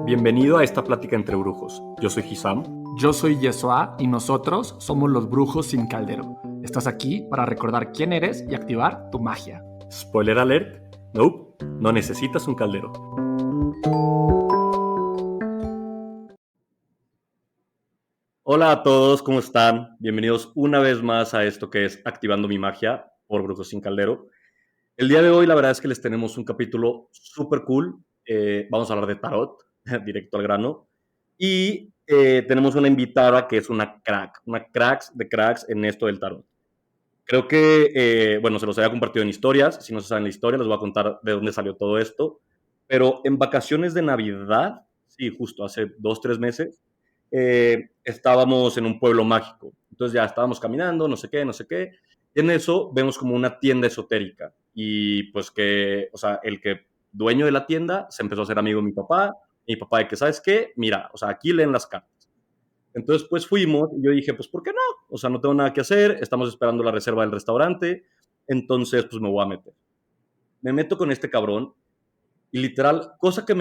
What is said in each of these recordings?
Bienvenido a esta plática entre brujos. Yo soy Hisam. Yo soy Yesua y nosotros somos los brujos sin caldero. Estás aquí para recordar quién eres y activar tu magia. Spoiler alert, nope, no necesitas un caldero. Hola a todos, ¿cómo están? Bienvenidos una vez más a esto que es Activando mi magia por Brujos sin Caldero. El día de hoy la verdad es que les tenemos un capítulo súper cool. Vamos a hablar de tarot, directo al grano. Y tenemos una invitada que es una cracks de cracks en esto del tarot. Creo que, se los había compartido en historias. Si no se saben la historia, les voy a contar de dónde salió todo esto. Pero en vacaciones de Navidad, sí, justo hace 2-3 meses, estábamos en un pueblo mágico. Entonces ya estábamos caminando, no sé qué. Y en eso vemos como una tienda esotérica. Y pues que, o sea, el que dueño de la tienda se empezó a hacer amigo de mi papá. Y mi papá de que, ¿sabes qué? Mira, o sea, aquí leen las cartas. Entonces, pues fuimos y yo dije, pues, ¿por qué no? O sea, no tengo nada que hacer, estamos esperando la reserva del restaurante, entonces, pues, me voy a meter. Me meto con este cabrón y literal, cosa que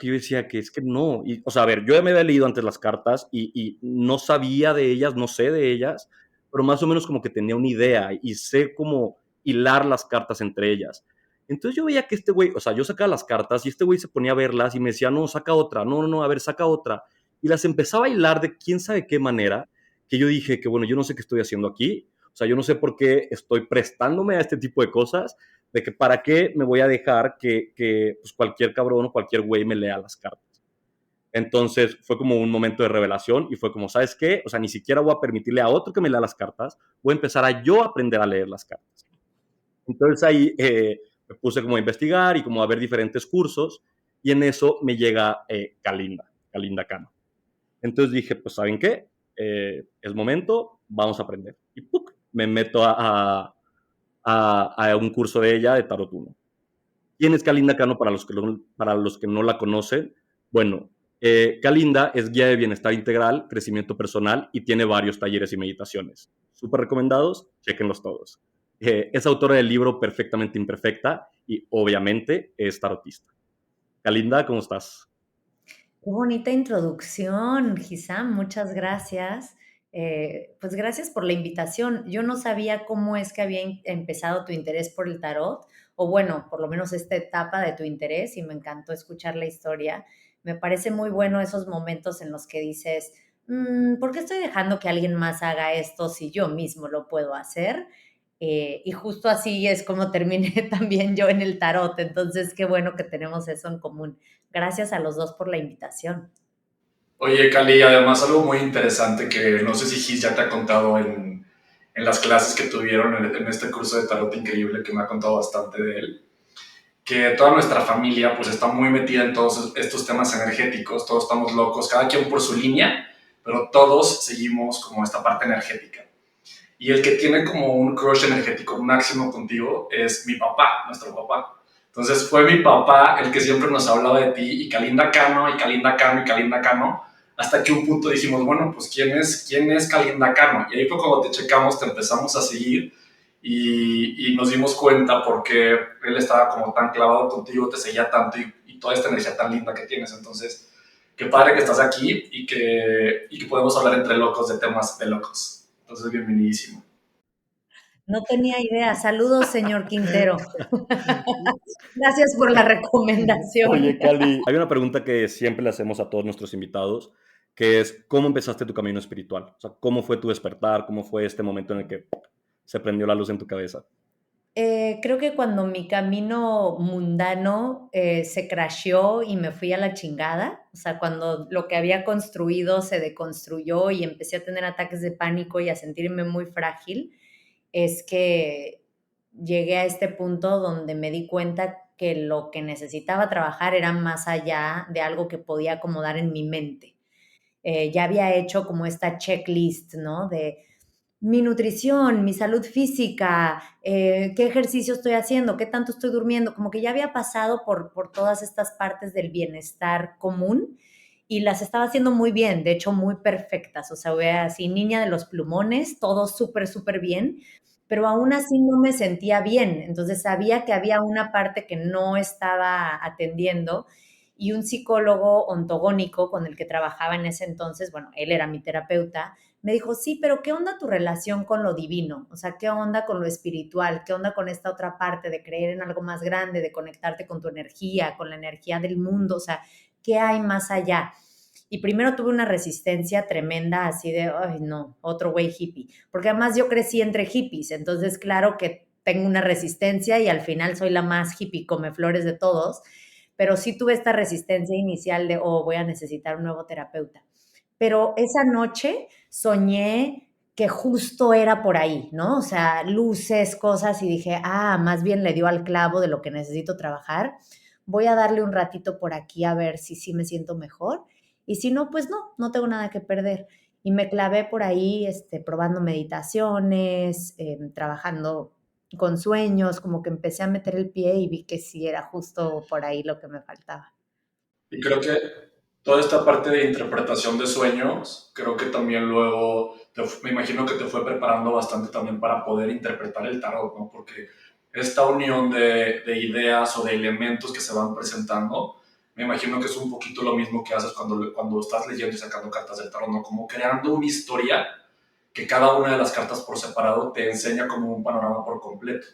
yo decía que es que no. Y, o sea, a ver, yo ya me había leído antes las cartas y no sabía de ellas, no sé de ellas, pero más o menos como que tenía una idea y sé cómo hilar las cartas entre ellas. Entonces yo veía que este güey, o sea, yo sacaba las cartas y este güey se ponía a verlas y me decía, no, saca otra, no, a ver, saca otra. Y las empezaba a hilar de quién sabe qué manera, que yo dije que, bueno, yo no sé qué estoy haciendo aquí, o sea, yo no sé por qué estoy prestándome a este tipo de cosas, de que para qué me voy a dejar que pues cualquier cabrón o cualquier güey me lea las cartas. Entonces fue como un momento de revelación y fue como, ¿sabes qué? O sea, ni siquiera voy a permitirle a otro que me lea las cartas, voy a empezar a yo aprender a leer las cartas. Entonces ahí me puse como a investigar y como a ver diferentes cursos y en eso me llega Kalinda Cano. Entonces dije, pues ¿saben qué? Es momento, vamos a aprender. Y ¡puc! Me meto a un curso de ella de Tarot 1. ¿Quién es Kalinda Cano para los que no la conocen? Bueno, Kalinda es guía de bienestar integral, crecimiento personal y tiene varios talleres y meditaciones. Súper recomendados, chequenlos todos. Es autora del libro Perfectamente Imperfecta y obviamente es tarotista. Kalinda, ¿cómo estás? Qué bonita introducción, Gisam, muchas gracias. Pues gracias por la invitación. Yo no sabía cómo es que había empezado tu interés por el tarot, o bueno, por lo menos esta etapa de tu interés, y me encantó escuchar la historia. Me parece muy bueno esos momentos en los que dices, ¿por qué estoy dejando que alguien más haga esto si yo mismo lo puedo hacer? Y justo así es como terminé también yo en el tarot. Entonces, qué bueno que tenemos eso en común. Gracias a los dos por la invitación. Oye, Cali, además algo muy interesante que no sé si Gis ya te ha contado en las clases que tuvieron en este curso de tarot increíble, que me ha contado bastante de él, que toda nuestra familia pues está muy metida en todos estos temas energéticos, todos estamos locos, cada quien por su línea, pero todos seguimos como esta parte energética. Y el que tiene como un crush energético máximo contigo es mi papá, nuestro papá. Entonces fue mi papá el que siempre nos hablaba de ti y Kalinda Cano, y Kalinda Cano, y Kalinda Cano, hasta que un punto dijimos, bueno, pues ¿quién es Kalinda Cano? Y ahí fue cuando te checamos, te empezamos a seguir y nos dimos cuenta porque él estaba como tan clavado contigo, te seguía tanto y toda esta energía tan linda que tienes. Entonces, qué padre que estás aquí y que podemos hablar entre locos de temas de locos. Entonces, bienvenidísimo. No tenía idea. Saludos, señor Quintero. Gracias por la recomendación. Oye, Cali, hay una pregunta que siempre le hacemos a todos nuestros invitados, que es, ¿cómo empezaste tu camino espiritual? O sea, ¿cómo fue tu despertar? ¿Cómo fue este momento en el que se prendió la luz en tu cabeza? Creo que cuando mi camino mundano se crasheó y me fui a la chingada, o sea, cuando lo que había construido se deconstruyó y empecé a tener ataques de pánico y a sentirme muy frágil, es que llegué a este punto donde me di cuenta que lo que necesitaba trabajar era más allá de algo que podía acomodar en mi mente. Ya había hecho como esta checklist, ¿no? De mi nutrición, mi salud física, qué ejercicio estoy haciendo, qué tanto estoy durmiendo, como que ya había pasado por todas estas partes del bienestar común y las estaba haciendo muy bien, de hecho muy perfectas, o sea, voy así, niña de los plumones, todo súper, súper bien, pero aún así no me sentía bien, entonces sabía que había una parte que no estaba atendiendo y un psicólogo ontogónico con el que trabajaba en ese entonces, bueno, él era mi terapeuta, me dijo, sí, pero ¿qué onda tu relación con lo divino? O sea, ¿qué onda con lo espiritual? ¿Qué onda con esta otra parte de creer en algo más grande, de conectarte con tu energía, con la energía del mundo? O sea, ¿qué hay más allá? Y primero tuve una resistencia tremenda, así de, ay, no, otro güey hippie. Porque además yo crecí entre hippies, entonces claro que tengo una resistencia y al final soy la más hippie come flores de todos, pero sí tuve esta resistencia inicial de, oh, voy a necesitar un nuevo terapeuta. Pero esa noche soñé que justo era por ahí, ¿no? O sea, luces, cosas, y dije, ah, más bien le dio al clavo de lo que necesito trabajar. Voy a darle un ratito por aquí a ver si sí me siento mejor. Y si no, pues no, no tengo nada que perder. Y me clavé por ahí, probando meditaciones, trabajando con sueños, como que empecé a meter el pie y vi que sí era justo por ahí lo que me faltaba. Y creo que toda esta parte de interpretación de sueños, creo que también luego, me imagino que te fue preparando bastante también para poder interpretar el tarot, ¿no? Porque esta unión de ideas o de elementos que se van presentando, me imagino que es un poquito lo mismo que haces cuando estás leyendo y sacando cartas del tarot, ¿no? Como creando una historia que cada una de las cartas por separado te enseña como un panorama por completo.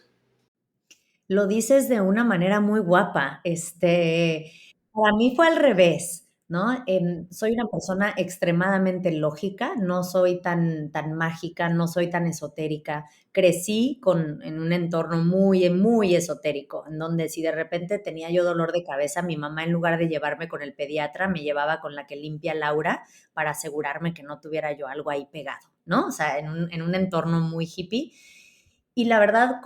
Lo dices de una manera muy guapa. Para mí fue al revés, ¿no? Soy una persona extremadamente lógica, no soy tan mágica, no soy tan esotérica. Crecí en un entorno muy, muy esotérico, en donde si de repente tenía yo dolor de cabeza, mi mamá en lugar de llevarme con el pediatra, me llevaba con la que limpia Laura para asegurarme que no tuviera yo algo ahí pegado, ¿no? O sea, en un entorno muy hippie. Y la verdad,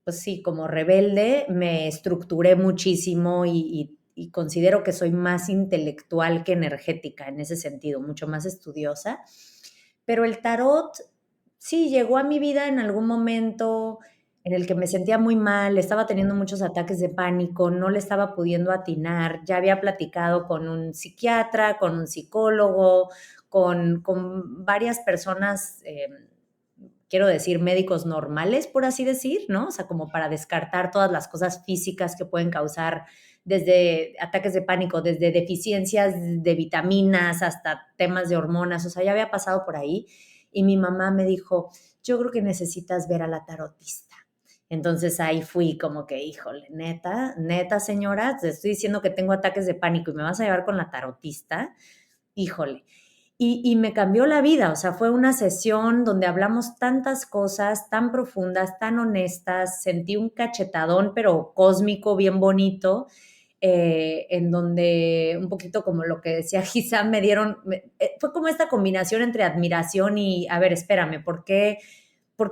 pues sí, como rebelde me estructuré muchísimo y considero que soy más intelectual que energética en ese sentido, mucho más estudiosa. Pero el tarot sí llegó a mi vida en algún momento en el que me sentía muy mal, estaba teniendo muchos ataques de pánico, no le estaba pudiendo atinar, ya había platicado con un psiquiatra, con un psicólogo, con varias personas, quiero decir, médicos normales, por así decir, ¿no? O sea, como para descartar todas las cosas físicas que pueden causar desde ataques de pánico, desde deficiencias de vitaminas hasta temas de hormonas, o sea, ya había pasado por ahí y mi mamá me dijo, yo creo que necesitas ver a la tarotista. Entonces ahí fui como que, híjole, neta, neta señora, te estoy diciendo que tengo ataques de pánico y me vas a llevar con la tarotista, híjole. Y me cambió la vida, o sea, fue una sesión donde hablamos tantas cosas tan profundas, tan honestas, sentí un cachetadón, pero cósmico, bien bonito, en donde un poquito como lo que decía Gisam, fue como esta combinación entre admiración y, a ver, espérame, ¿por qué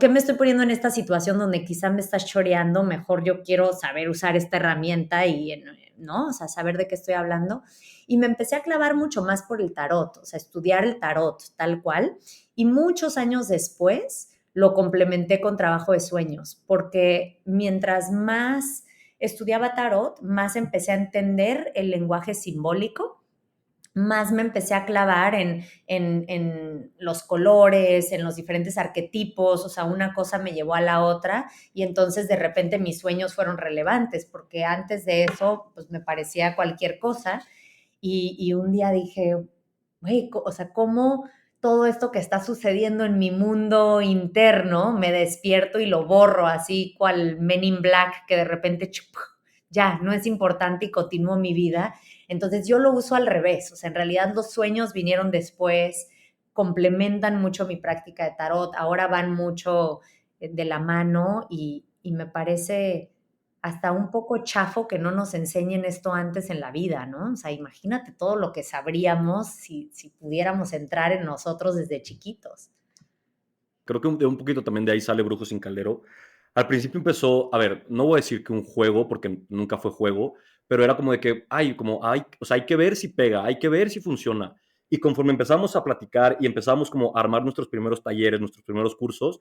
me estoy poniendo en esta situación donde quizá me estás choreando? Mejor yo quiero saber usar esta herramienta y, ¿no? O sea, saber de qué estoy hablando. Y me empecé a clavar mucho más por el tarot, o sea, estudiar el tarot tal cual. Y muchos años después lo complementé con trabajo de sueños, porque mientras más estudiaba tarot, más empecé a entender el lenguaje simbólico, más me empecé a clavar en los colores, en los diferentes arquetipos, o sea, una cosa me llevó a la otra y entonces de repente mis sueños fueron relevantes, porque antes de eso, pues me parecía cualquier cosa y un día dije, güey, o sea, ¿cómo todo esto que está sucediendo en mi mundo interno me despierto y lo borro así cual Men in Black que de repente ya no es importante y continúo mi vida? Entonces yo lo uso al revés, o sea, en realidad los sueños vinieron después, complementan mucho mi práctica de tarot, ahora van mucho de la mano y me parece hasta un poco chafo que no nos enseñen esto antes en la vida, ¿no? O sea, imagínate todo lo que sabríamos si pudiéramos entrar en nosotros desde chiquitos. Creo que de un poquito también de ahí sale Brujo sin Caldero. Al principio empezó, a ver, no voy a decir que un juego, porque nunca fue juego, pero era como de que, o sea, hay que ver si pega, hay que ver si funciona. Y conforme empezamos a platicar y empezamos como a armar nuestros primeros talleres, nuestros primeros cursos,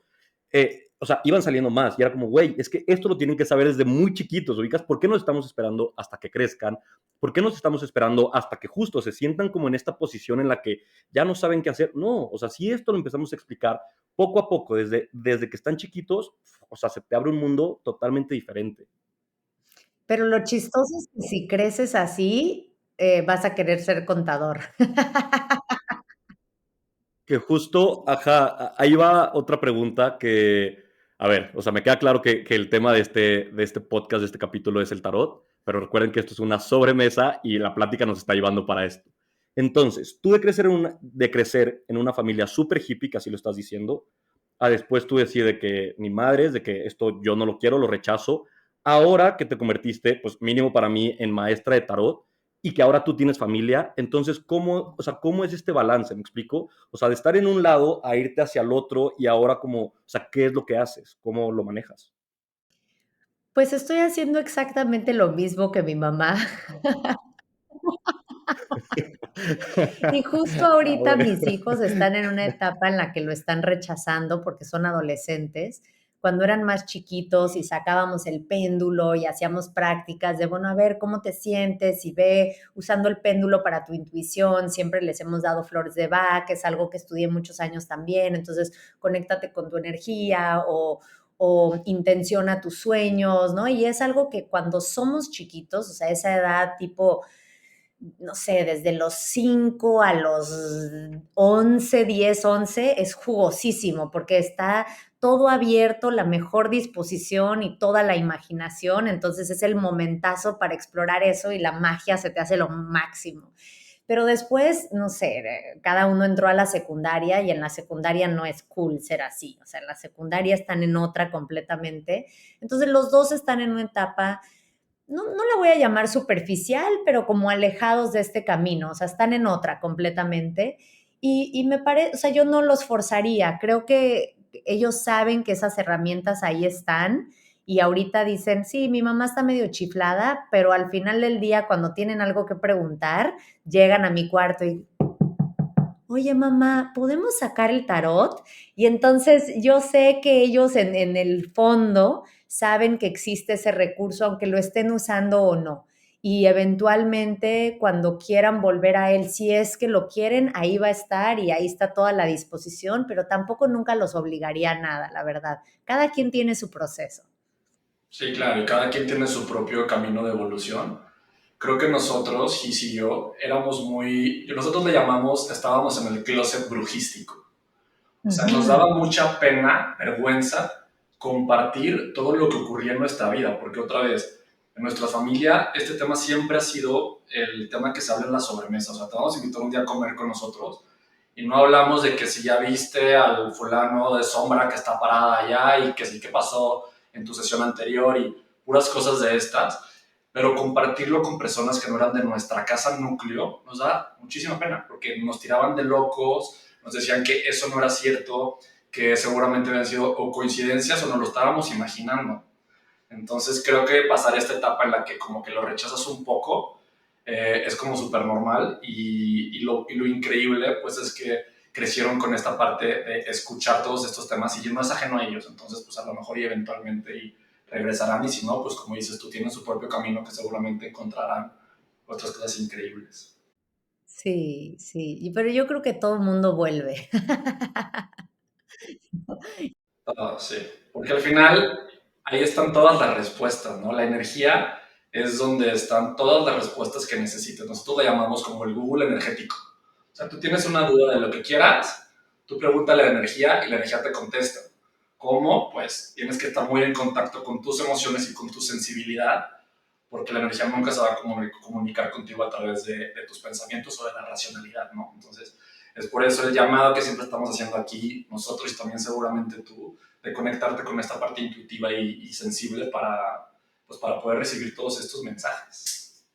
o sea, iban saliendo más. Y era como, güey, es que esto lo tienen que saber desde muy chiquitos, ubicas, ¿por qué nos estamos esperando hasta que crezcan? ¿Por qué nos estamos esperando hasta que justo se sientan como en esta posición en la que ya no saben qué hacer? No, o sea, si esto lo empezamos a explicar poco a poco, desde que están chiquitos, o sea, se te abre un mundo totalmente diferente. Pero lo chistoso es que si creces así, vas a querer ser contador. Que justo, ajá, ahí va otra pregunta que, a ver, o sea, me queda claro que el tema de este podcast, de este capítulo es el tarot, pero recuerden que esto es una sobremesa y la plática nos está llevando para esto. Entonces, tú de crecer en una familia súper hippie, que así lo estás diciendo, a después tú decides que ni madres, de que esto yo no lo quiero, lo rechazo. Ahora que te convertiste, pues mínimo para mí, en maestra de tarot y que ahora tú tienes familia, entonces, ¿cómo es este balance? ¿Me explico? O sea, de estar en un lado a irte hacia el otro y ahora o sea, ¿qué es lo que haces? ¿Cómo lo manejas? Pues estoy haciendo exactamente lo mismo que mi mamá. Y justo Ah, ahorita bueno. mis hijos están en una etapa en la que lo están rechazando porque son adolescentes. Cuando eran más chiquitos y sacábamos el péndulo y hacíamos prácticas de, bueno, a ver, ¿cómo te sientes? Y ve usando el péndulo para tu intuición. Siempre les hemos dado flores de Bach, que es algo que estudié muchos años también. Entonces, conéctate con tu energía o intenciona tus sueños, ¿no? Y es algo que cuando somos chiquitos, o sea, esa edad tipo no sé, desde los 5 a los 11, 10, 11, es jugosísimo porque está todo abierto, la mejor disposición y toda la imaginación, entonces es el momentazo para explorar eso y la magia se te hace lo máximo. Pero después, no sé, cada uno entró a la secundaria y en la secundaria no es cool ser así, o sea, en la secundaria están en otra completamente, entonces los dos están en una etapa no la voy a llamar superficial, pero como alejados de este camino, o sea, están en otra completamente. Y me parece, o sea, yo no los forzaría, creo que ellos saben que esas herramientas ahí están y ahorita dicen, sí, mi mamá está medio chiflada, pero al final del día, cuando tienen algo que preguntar, llegan a mi cuarto y, oye, mamá, ¿podemos sacar el tarot? Y entonces yo sé que ellos en el fondo saben que existe ese recurso, aunque lo estén usando o no. Y eventualmente, cuando quieran volver a él, si es que lo quieren, ahí va a estar y ahí está toda la disposición, pero tampoco nunca los obligaría a nada, la verdad. Cada quien tiene su proceso. Sí, claro, y cada quien tiene su propio camino de evolución. Creo que nosotros, Gis y yo, éramos nosotros le llamamos, estábamos en el closet brujístico. O sea, nos Ujú. daba mucha pena, vergüenza, compartir todo lo que ocurría en nuestra vida, porque otra vez, en nuestra familia, este tema siempre ha sido el tema que se habla en la sobremesa. O sea, te vamos a invitar un día a comer con nosotros y no hablamos de que si ya viste al fulano de sombra que está parada allá y que sí que pasó en tu sesión anterior y puras cosas de estas, pero compartirlo con personas que no eran de nuestra casa núcleo nos da muchísima pena, porque nos tiraban de locos, nos decían que eso no era cierto, que seguramente habían sido o coincidencias o nos lo estábamos imaginando. Entonces creo que pasar esta etapa en la que como que lo rechazas un poco es como súper normal y lo increíble pues es que crecieron con esta parte de escuchar todos estos temas y no es ajeno a ellos, entonces pues a lo mejor y eventualmente y regresarán y si no, pues como dices tú, tienen su propio camino que seguramente encontrarán otras cosas increíbles. Sí, sí, pero yo creo que todo el mundo vuelve. Sí, porque al final ahí están todas las respuestas, ¿no? La energía es donde están todas las respuestas que necesitas. Nosotros la llamamos como el Google energético. O sea, tú tienes una duda de lo que quieras, tú pregúntale a la energía y la energía te contesta. ¿Cómo? Pues tienes que estar muy en contacto con tus emociones y con tu sensibilidad, porque la energía nunca se va a comunicar contigo a través de tus pensamientos o de la racionalidad, ¿no? Entonces, es por eso el llamado que siempre estamos haciendo aquí, nosotros y también seguramente tú, de conectarte con esta parte intuitiva y sensible pues para poder recibir todos estos mensajes.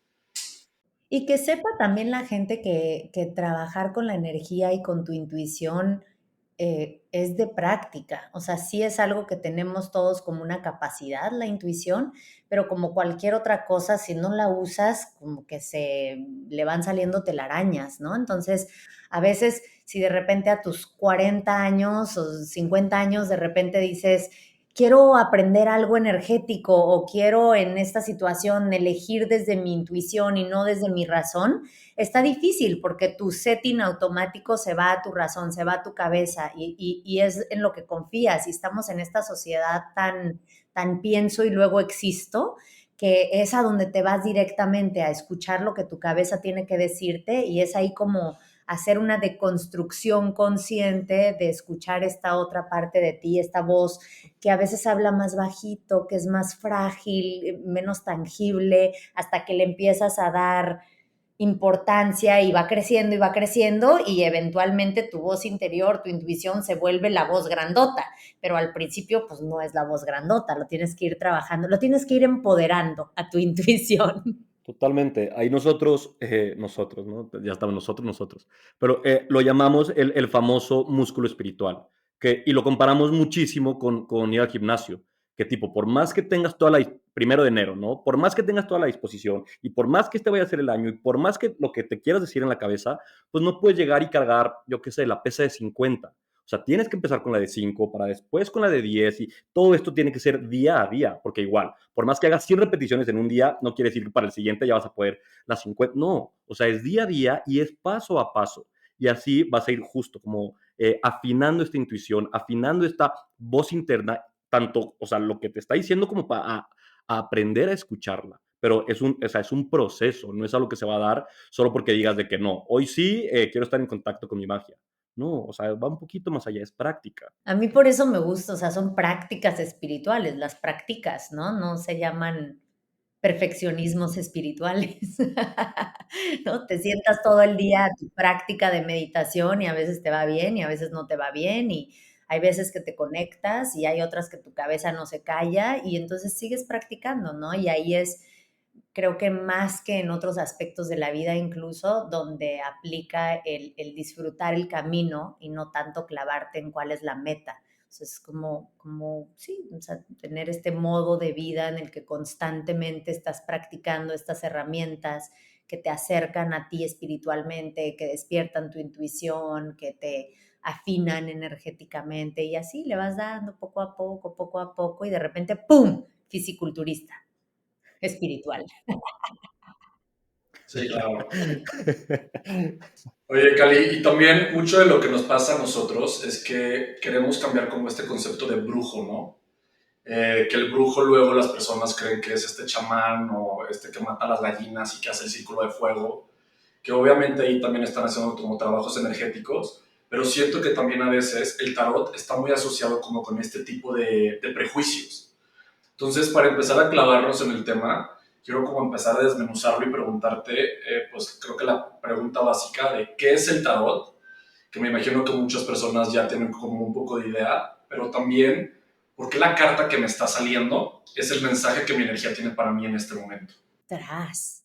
Y que sepa también la gente que trabajar con la energía y con tu intuición es de práctica. O sea, sí es algo que tenemos todos como una capacidad, la intuición, pero como cualquier otra cosa, si no la usas, como que se le van saliendo telarañas, ¿no? Entonces, a veces, si de repente a tus 40 años o 50 años, de repente dices, quiero aprender algo energético o quiero en esta situación elegir desde mi intuición y no desde mi razón, está difícil porque tu setting automático se va a tu razón, se va a tu cabeza y es en lo que confías. Y estamos en esta sociedad tan pienso y luego existo que es a donde te vas directamente a escuchar lo que tu cabeza tiene que decirte y es ahí como hacer una deconstrucción consciente de escuchar esta otra parte de ti, esta voz que a veces habla más bajito, que es más frágil, menos tangible, hasta que le empiezas a dar importancia y va creciendo y eventualmente tu voz interior, tu intuición se vuelve la voz grandota, pero al principio pues no es la voz grandota, lo tienes que ir trabajando, lo tienes que ir empoderando a tu intuición. Totalmente. Ahí nosotros, ¿no? Ya estamos nosotros, pero lo llamamos el famoso músculo espiritual, y lo comparamos muchísimo con ir al gimnasio, que tipo, por más que tengas primero de enero, ¿no? Por más que tengas toda la disposición y por más que este vaya a ser el año y por más que lo que te quieras decir en la cabeza, pues no puedes llegar y cargar, yo qué sé, la pesa de 50. O sea, tienes que empezar con la de 5 para después con la de 10 y todo esto tiene que ser día a día, porque igual, por más que hagas 100 repeticiones en un día, no quiere decir que para el siguiente ya vas a poder las 50. No, o sea, es día a día y es paso a paso. Y así vas a ir justo como afinando esta intuición, afinando esta voz interna, tanto, o sea, lo que te está diciendo como para aprender a escucharla. Pero es un proceso, no es algo que se va a dar solo porque digas de que no, hoy sí quiero estar en contacto con mi magia. No, o sea, va un poquito más allá, es práctica. A mí por eso me gusta, o sea, son prácticas espirituales, las prácticas, ¿no? No se llaman perfeccionismos espirituales, ¿no? Te sientas todo el día a tu práctica de meditación y a veces te va bien y a veces no te va bien y hay veces que te conectas y hay otras que tu cabeza no se calla y entonces sigues practicando, ¿no? Y ahí es, creo que más que en otros aspectos de la vida incluso, donde aplica el disfrutar el camino y no tanto clavarte en cuál es la meta. O sea, es como, sí, o sea, tener este modo de vida en el que constantemente estás practicando estas herramientas que te acercan a ti espiritualmente, que despiertan tu intuición, que te afinan energéticamente y así le vas dando poco a poco y de repente, ¡pum!, fisiculturista espiritual. Sí, claro. Oye, Cali, y también mucho de lo que nos pasa a nosotros es que queremos cambiar como este concepto de brujo, ¿no? Que el brujo luego las personas creen que es este chamán o este que mata a las gallinas y que hace el círculo de fuego, que obviamente ahí también están haciendo como trabajos energéticos, pero siento que también a veces el tarot está muy asociado como con este tipo de prejuicios. Entonces, para empezar a clavarnos en el tema, quiero como empezar a desmenuzarlo y preguntarte, pues creo que la pregunta básica de qué es el tarot, que me imagino que muchas personas ya tienen como un poco de idea, pero también por qué la carta que me está saliendo es el mensaje que mi energía tiene para mí en este momento.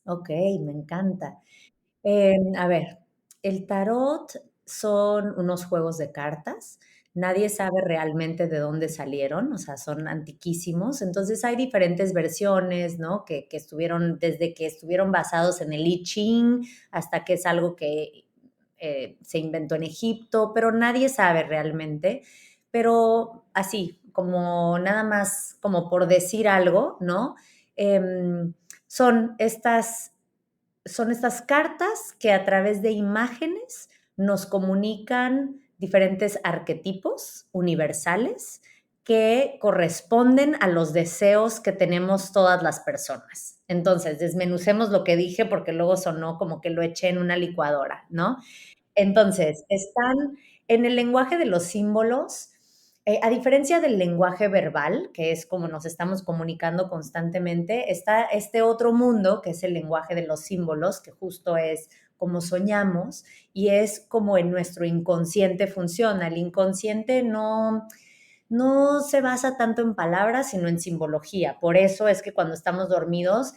Ok, me encanta. A ver, el tarot son unos juegos de cartas. Nadie sabe realmente de dónde salieron, o sea, son antiquísimos. Entonces hay diferentes versiones, ¿no? Que estuvieron, desde que estuvieron basados en el I Ching hasta que es algo que se inventó en Egipto, pero nadie sabe realmente. Pero así, como nada más, como por decir algo, ¿no? Em, son estas son estas cartas que a través de imágenes nos comunican diferentes arquetipos universales que corresponden a los deseos que tenemos todas las personas. Entonces, desmenucemos lo que dije porque luego sonó como que lo eché en una licuadora, ¿no? Entonces, están en el lenguaje de los símbolos, a diferencia del lenguaje verbal, que es como nos estamos comunicando constantemente, está este otro mundo, que es el lenguaje de los símbolos, que justo es como soñamos y es como en nuestro inconsciente funciona. El inconsciente no se basa tanto en palabras, sino en simbología. Por eso es que cuando estamos dormidos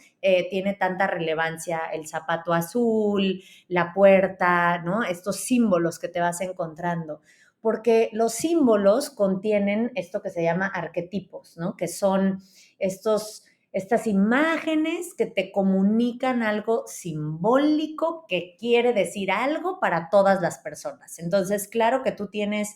tiene tanta relevancia el zapato azul, la puerta, ¿no? Estos símbolos que te vas encontrando. Porque los símbolos contienen esto que se llama arquetipos, ¿no? Que son estas imágenes que te comunican algo simbólico que quiere decir algo para todas las personas. Entonces, claro que tú tienes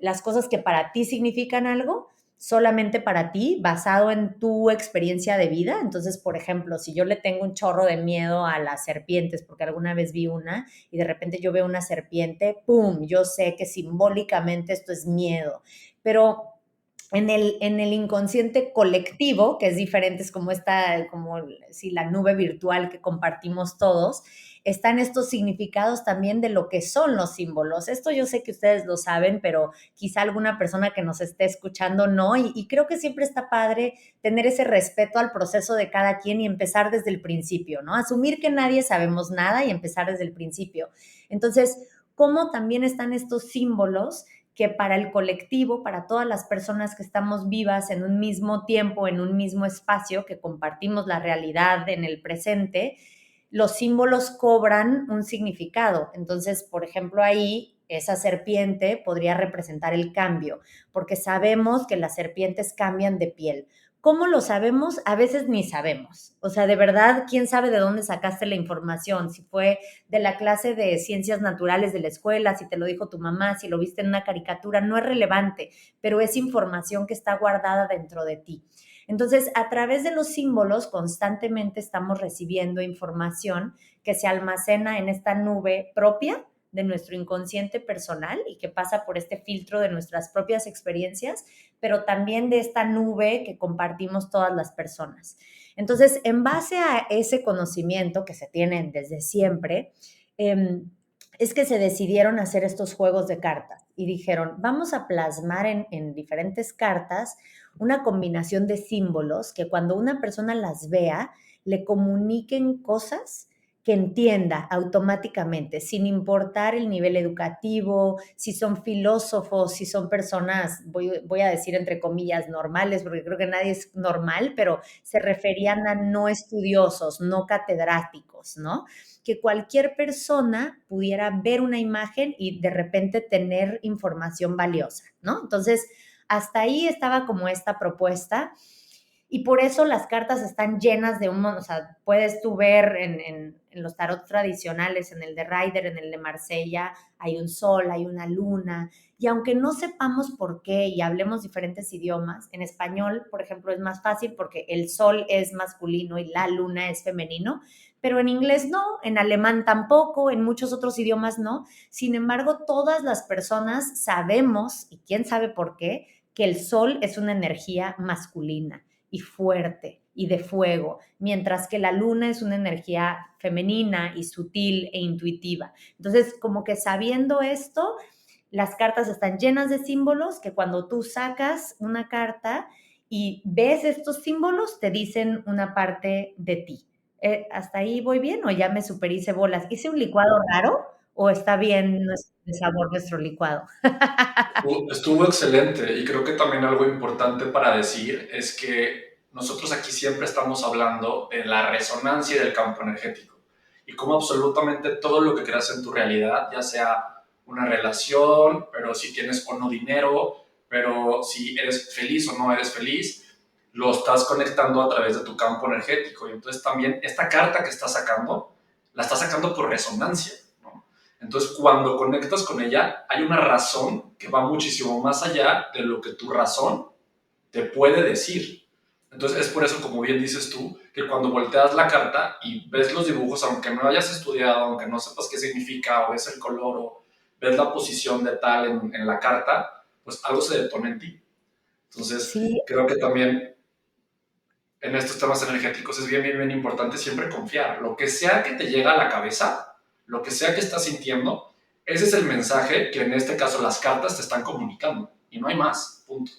las cosas que para ti significan algo, solamente para ti, basado en tu experiencia de vida. Entonces, por ejemplo, si yo le tengo un chorro de miedo a las serpientes, porque alguna vez vi una y de repente yo veo una serpiente, ¡pum!, yo sé que simbólicamente esto es miedo. Pero en el inconsciente colectivo, que es diferente, es como como si la nube virtual que compartimos todos, están estos significados también de lo que son los símbolos. Esto yo sé que ustedes lo saben, pero quizá alguna persona que nos esté escuchando no, y creo que siempre está padre tener ese respeto al proceso de cada quien y empezar desde el principio, ¿no? Asumir que nadie sabemos nada y empezar desde el principio. Entonces, ¿cómo también están estos símbolos que para el colectivo, para todas las personas que estamos vivas en un mismo tiempo, en un mismo espacio, que compartimos la realidad en el presente, los símbolos cobran un significado? Entonces, por ejemplo, ahí esa serpiente podría representar el cambio, porque sabemos que las serpientes cambian de piel. ¿Cómo lo sabemos? A veces ni sabemos. O sea, de verdad, ¿quién sabe de dónde sacaste la información? Si fue de la clase de ciencias naturales de la escuela, si te lo dijo tu mamá, si lo viste en una caricatura, no es relevante, pero es información que está guardada dentro de ti. Entonces, a través de los símbolos, constantemente estamos recibiendo información que se almacena en esta nube propia de nuestro inconsciente personal y que pasa por este filtro de nuestras propias experiencias, pero también de esta nube que compartimos todas las personas. Entonces, en base a ese conocimiento que se tienen desde siempre, es que se decidieron hacer estos juegos de cartas y dijeron, vamos a plasmar en diferentes cartas una combinación de símbolos que cuando una persona las vea, le comuniquen cosas que entienda automáticamente, sin importar el nivel educativo, si son filósofos, si son personas, voy a decir entre comillas, normales, porque creo que nadie es normal, pero se referían a no estudiosos, no catedráticos, ¿no? Que cualquier persona pudiera ver una imagen y de repente tener información valiosa, ¿no? Entonces, hasta ahí estaba como esta propuesta y por eso las cartas están llenas de o sea, puedes tú ver en los tarot tradicionales, en el de Rider, en el de Marsella, hay un sol, hay una luna, y aunque no sepamos por qué y hablemos diferentes idiomas, en español, por ejemplo, es más fácil porque el sol es masculino y la luna es femenino, pero en inglés no, en alemán tampoco, en muchos otros idiomas no. Sin embargo, todas las personas sabemos, y quién sabe por qué, que el sol es una energía masculina y fuerte y de fuego, mientras que la luna es una energía femenina y sutil e intuitiva. Entonces, como que sabiendo esto, las cartas están llenas de símbolos que cuando tú sacas una carta y ves estos símbolos, te dicen una parte de ti. ¿Hasta ahí voy bien o ya me superhice bolas? ¿Hice un licuado raro o está bien de sabor nuestro licuado? Estuvo excelente y creo que también algo importante para decir es que nosotros aquí siempre estamos hablando de la resonancia del campo energético y cómo absolutamente todo lo que creas en tu realidad, ya sea una relación, pero si tienes o no dinero, pero si eres feliz o no eres feliz, lo estás conectando a través de tu campo energético. Y entonces también esta carta que estás sacando, la estás sacando por resonancia, ¿no? Entonces, cuando conectas con ella, hay una razón que va muchísimo más allá de lo que tu razón te puede decir. Entonces, es por eso, como bien dices tú, que cuando volteas la carta y ves los dibujos, aunque no hayas estudiado, aunque no sepas qué significa, o ves el color, o ves la posición de tal en la carta, pues algo se detona en ti. Entonces, Sí, creo que también en estos temas energéticos es bien, bien, bien importante siempre confiar. Lo que sea que te llega a la cabeza, lo que sea que estás sintiendo, ese es el mensaje que en este caso las cartas te están comunicando. Y no hay más, punto.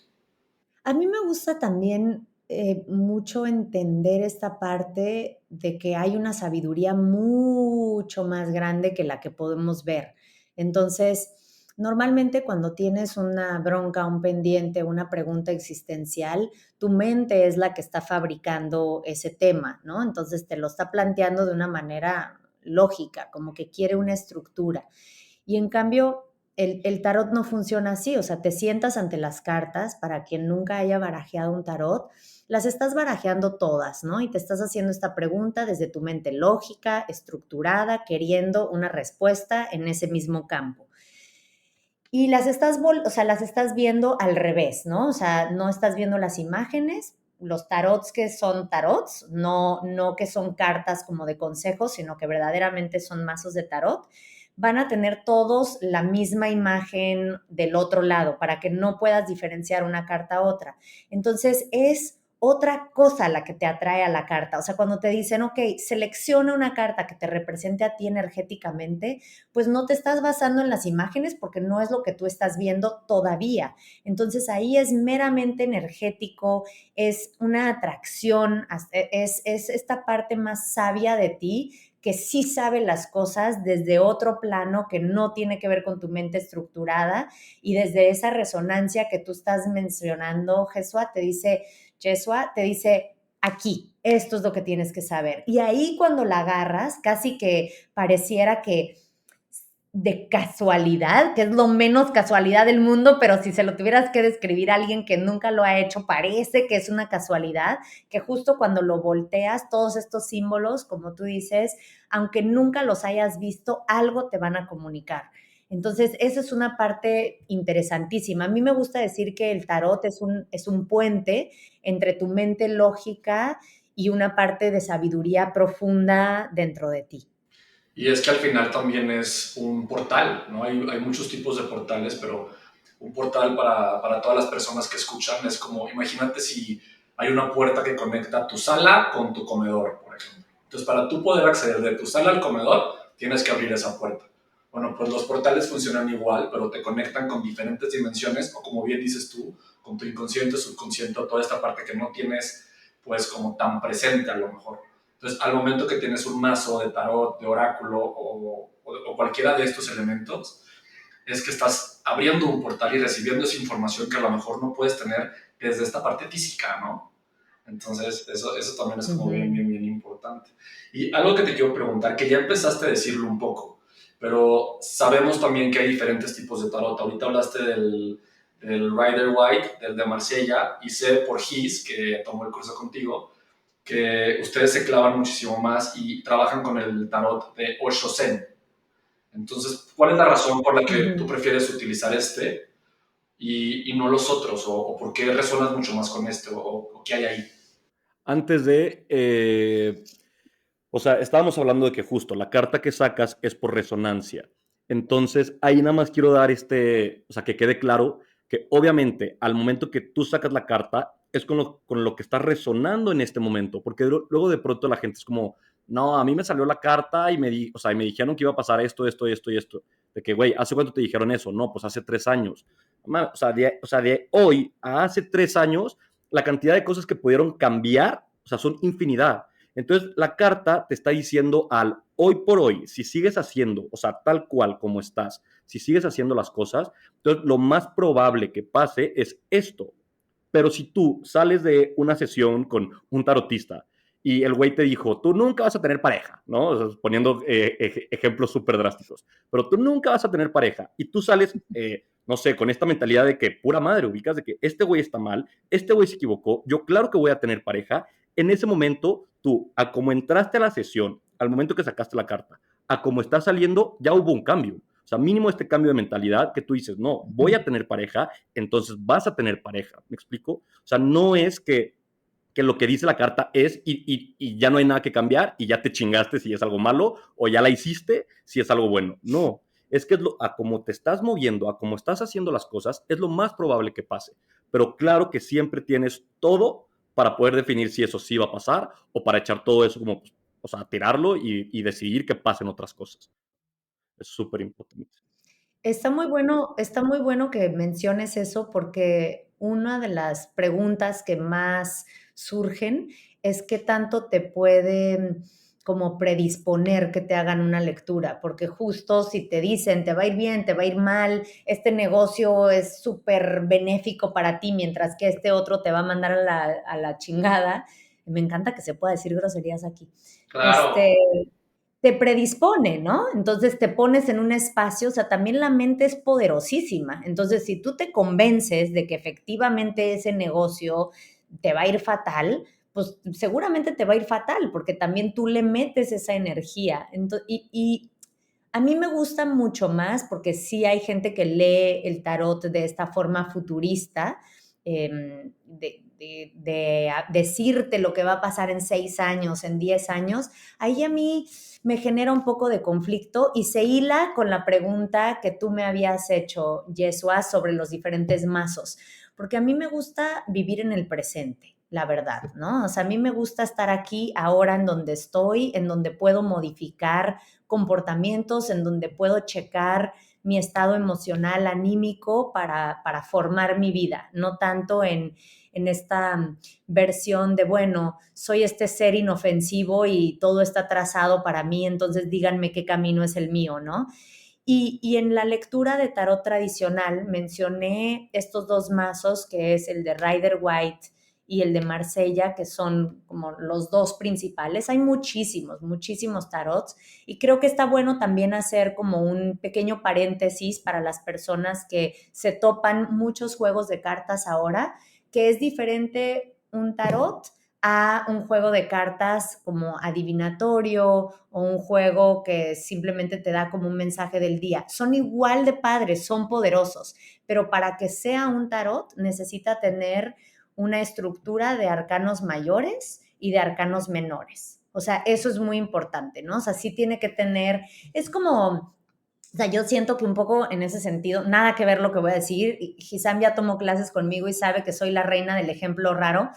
a mí me gusta también mucho entender esta parte de que hay una sabiduría mucho más grande que la que podemos ver. Entonces, normalmente cuando tienes una bronca, un pendiente, una pregunta existencial, tu mente es la que está fabricando ese tema, ¿no? Entonces te lo está planteando de una manera lógica, como que quiere una estructura. Y en cambio, el tarot no funciona así, o sea, te sientas ante las cartas, para quien nunca haya barajeado un tarot, las estás barajeando todas, ¿no? Y te estás haciendo esta pregunta desde tu mente lógica, estructurada, queriendo una respuesta en ese mismo campo. Y o sea, las estás viendo al revés, ¿no? O sea, no estás viendo las imágenes, los tarots que son tarots, no que son cartas como de consejos, sino que verdaderamente son mazos de tarot. van a tener todos la misma imagen del otro lado para que no puedas diferenciar una carta a otra. Entonces es otra cosa la que te atrae a la carta. O sea, cuando te dicen, ok, selecciona una carta que te represente a ti energéticamente, pues no te estás basando en las imágenes porque no es lo que tú estás viendo todavía. Entonces ahí es meramente energético, es una atracción, es esta parte más sabia de ti que sí sabe las cosas desde otro plano que no tiene que ver con tu mente estructurada y desde esa resonancia que tú estás mencionando, Jesua te dice, aquí, esto es lo que tienes que saber. Y ahí cuando la agarras, casi que pareciera que de casualidad, que es lo menos casualidad del mundo, pero si se lo tuvieras que describir a alguien que nunca lo ha hecho, parece que es una casualidad, que justo cuando lo volteas, todos estos símbolos, como tú dices, aunque nunca los hayas visto, algo te van a comunicar. Entonces, esa es una parte interesantísima. A mí me gusta decir que el tarot es un puente entre tu mente lógica y una parte de sabiduría profunda dentro de ti. Y es que al final también es un portal, ¿no? Hay muchos tipos de portales, pero un portal para todas las personas que escuchan es como, imagínate si hay una puerta que conecta tu sala con tu comedor, por ejemplo. Entonces, para tú poder acceder de tu sala al comedor, tienes que abrir esa puerta. Bueno, pues los portales funcionan igual, pero te conectan con diferentes dimensiones, o como bien dices tú, con tu inconsciente, subconsciente, toda esta parte que no tienes, pues, como tan presente a lo mejor. Entonces, al momento que tienes un mazo de tarot, de oráculo o cualquiera de estos elementos, es que estás abriendo un portal y recibiendo esa información que a lo mejor no puedes tener desde esta parte física, ¿no? Entonces, eso también es como bien importante. Y algo que te quiero preguntar, que ya empezaste a decirlo un poco, pero sabemos también que hay diferentes tipos de tarot. Ahorita hablaste del Rider White, del de Marsella, y sé por Gis, que tomó el curso contigo, que ustedes se clavan muchísimo más y trabajan con el tarot de Osho Zen. Entonces, ¿cuál es la razón por la que tú prefieres utilizar este y no los otros? ¿O por qué resonas mucho más con este? ¿O qué hay ahí? Antes de, o sea, estábamos hablando de que justo la carta que sacas es por resonancia. Entonces, ahí nada más quiero dar o sea, que quede claro que obviamente al momento que tú sacas la carta es con lo que está resonando en este momento, porque luego de pronto la gente es como, no, a mí me salió la carta o sea, y me dijeron que iba a pasar esto, esto, esto y esto. De que, güey, ¿hace cuánto te dijeron eso? No, pues hace 3 años. O sea, de hoy a hace 3 años, la cantidad de cosas que pudieron cambiar, o sea, son infinidad. Entonces, la carta te está diciendo al hoy por hoy, si sigues haciendo, o sea, tal cual como estás, si sigues haciendo las cosas, entonces lo más probable que pase es esto. Pero si tú sales de una sesión con un tarotista y el güey te dijo, tú nunca vas a tener pareja, ¿no? O sea, poniendo ejemplos súper drásticos, pero tú nunca vas a tener pareja y tú sales, no sé, con esta mentalidad de que pura madre, ubicas de que este güey está mal, este güey se equivocó, yo claro que voy a tener pareja. En ese momento, tú, a como entraste a la sesión, al momento que sacaste la carta, a como está saliendo, ya hubo un cambio. O sea, mínimo este cambio de mentalidad que tú dices, no, voy a tener pareja, entonces vas a tener pareja. ¿Me explico? O sea, no es que lo que dice la carta es y ya no hay nada que cambiar y ya te chingaste si es algo malo o ya la hiciste si es algo bueno. No, es que a como te estás moviendo, a como estás haciendo las cosas, es lo más probable que pase. Pero claro que siempre tienes todo para poder definir si eso sí va a pasar o para echar todo eso como, o sea, tirarlo y decidir que pasen otras cosas. Es súper importante. Está muy bueno que menciones eso porque una de las preguntas que más surgen es qué tanto te pueden como predisponer que te hagan una lectura, porque justo si te dicen te va a ir bien, te va a ir mal, este negocio es súper benéfico para ti, mientras que este otro te va a mandar a la chingada, me encanta que se pueda decir groserías aquí. Claro. Te predispone, ¿no? Entonces te pones en un espacio, o sea, también la mente es poderosísima. Entonces, si tú te convences de que efectivamente ese negocio te va a ir fatal, pues seguramente te va a ir fatal, porque también tú le metes esa energía. Y a mí me gusta mucho más porque sí hay gente que lee el tarot de esta forma futurista, decirte lo que va a pasar en 6 años, en 10 años, ahí a mí me genera un poco de conflicto y se hila con la pregunta que tú me habías hecho, Yeshua, sobre los diferentes mazos, porque a mí me gusta vivir en el presente, la verdad, ¿no? O sea, a mí me gusta estar aquí, ahora, en donde estoy, en donde puedo modificar comportamientos, en donde puedo checar mi estado emocional, anímico para formar mi vida, no tanto en esta versión de, bueno, soy este ser inofensivo y todo está trazado para mí, entonces díganme qué camino es el mío, ¿no? Y en la lectura de tarot tradicional mencioné estos dos mazos, que es el de Rider White y el de Marsella, que son como los dos principales. Hay muchísimos, muchísimos tarots y creo que está bueno también hacer como un pequeño paréntesis para las personas que se topan muchos juegos de cartas ahora, que es diferente un tarot a un juego de cartas como adivinatorio o un juego que simplemente te da como un mensaje del día. Son igual de padres, son poderosos, pero para que sea un tarot necesita tener una estructura de arcanos mayores y de arcanos menores. O sea, eso es muy importante, ¿no? O sea, sí tiene que tener, es como, o sea, yo siento que un poco en ese sentido, nada que ver lo que voy a decir, Hisam ya tomó clases conmigo y sabe que soy la reina del ejemplo raro,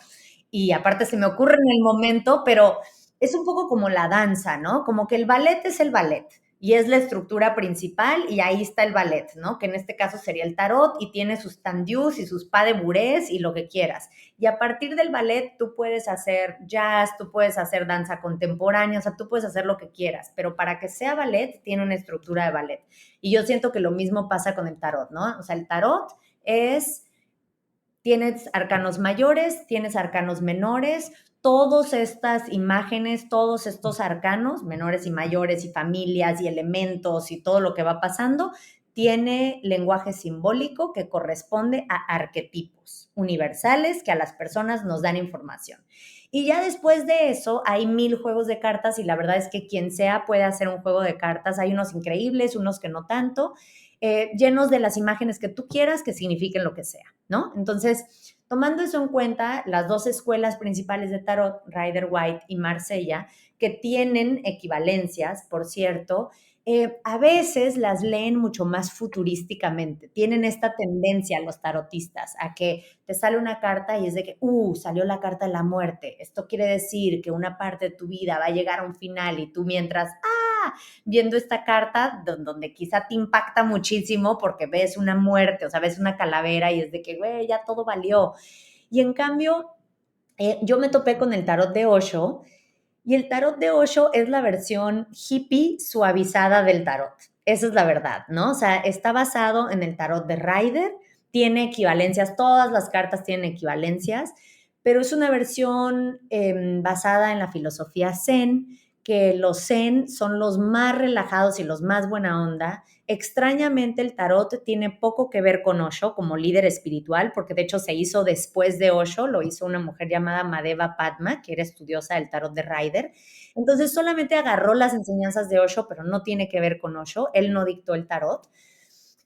y aparte se me ocurre en el momento, pero es un poco como la danza, ¿no? Como que el ballet es el ballet y es la estructura principal y ahí está el ballet, ¿no? Que en este caso sería el tarot y tiene sus tendus y sus pas de bourrées y lo que quieras. Y a partir del ballet tú puedes hacer jazz, tú puedes hacer danza contemporánea, o sea, tú puedes hacer lo que quieras, pero para que sea ballet tiene una estructura de ballet. Y yo siento que lo mismo pasa con el tarot, ¿no? O sea, el tarot es... Tienes arcanos mayores, tienes arcanos menores, todas estas imágenes, todos estos arcanos, menores y mayores y familias y elementos y todo lo que va pasando, tiene lenguaje simbólico que corresponde a arquetipos universales que a las personas nos dan información. Y ya después de eso hay 1000 juegos de cartas y la verdad es que quien sea puede hacer un juego de cartas. Hay unos increíbles, unos que no tanto, llenos de las imágenes que tú quieras que signifiquen lo que sea, ¿no? Entonces, tomando eso en cuenta, las dos escuelas principales de tarot, Rider White y Marsella, que tienen equivalencias, por cierto, a veces las leen mucho más futurísticamente. Tienen esta tendencia los tarotistas a que te sale una carta y es de que, salió la carta de la muerte. Esto quiere decir que una parte de tu vida va a llegar a un final y tú mientras, viendo esta carta donde quizá te impacta muchísimo porque ves una muerte, o sea, ves una calavera y es de que, güey, ya todo valió. Y en cambio, yo me topé con el tarot de Osho y el tarot de Osho es la versión hippie suavizada del tarot. Esa es la verdad, ¿no? O sea, está basado en el tarot de Rider, tiene equivalencias, todas las cartas tienen equivalencias, pero es una versión basada en la filosofía Zen, que los Zen son los más relajados y los más buena onda. Extrañamente, el tarot tiene poco que ver con Osho como líder espiritual, porque de hecho se hizo después de Osho, lo hizo una mujer llamada Madheva Padma, que era estudiosa del tarot de Rider. Entonces solamente agarró las enseñanzas de Osho, pero no tiene que ver con Osho, él no dictó el tarot.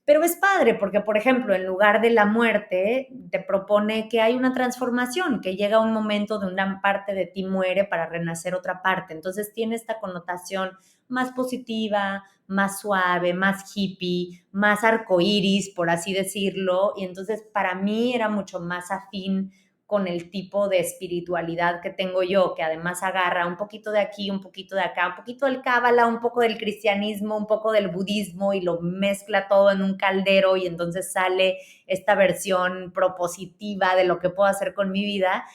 Pero es padre porque, por ejemplo, en lugar de la muerte, te propone que hay una transformación, que llega un momento de una parte de ti muere para renacer otra parte. Entonces tiene esta connotación más positiva, más suave, más hippie, más arcoíris, por así decirlo. Y entonces para mí era mucho más afín con el tipo de espiritualidad que tengo yo, que además agarra un poquito de aquí, un poquito de acá, un poquito del cábala, un poco del cristianismo, un poco del budismo y lo mezcla todo en un caldero y entonces sale esta versión propositiva de lo que puedo hacer con mi vida.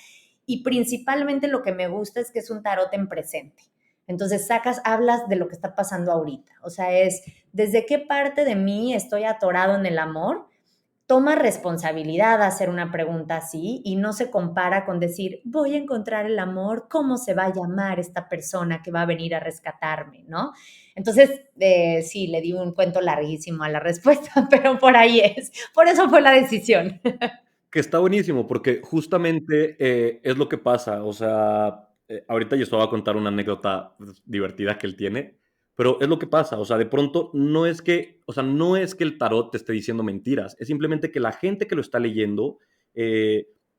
Y principalmente lo que me gusta es que es un tarot en presente. Entonces hablas de lo que está pasando ahorita. O sea, es desde qué parte de mí estoy atorado en el amor. Toma responsabilidad a hacer una pregunta así y no se compara con decir, voy a encontrar el amor, ¿cómo se va a llamar esta persona que va a venir a rescatarme? ¿No? Entonces, sí, le di un cuento larguísimo a la respuesta, pero por ahí es. Por eso fue la decisión. Que está buenísimo, porque justamente es lo que pasa. O sea, ahorita yo estaba a contar una anécdota divertida que él tiene, pero es lo que pasa. O sea, de pronto no es que, o sea, no es que el tarot te esté diciendo mentiras, es simplemente que la gente que lo está leyendo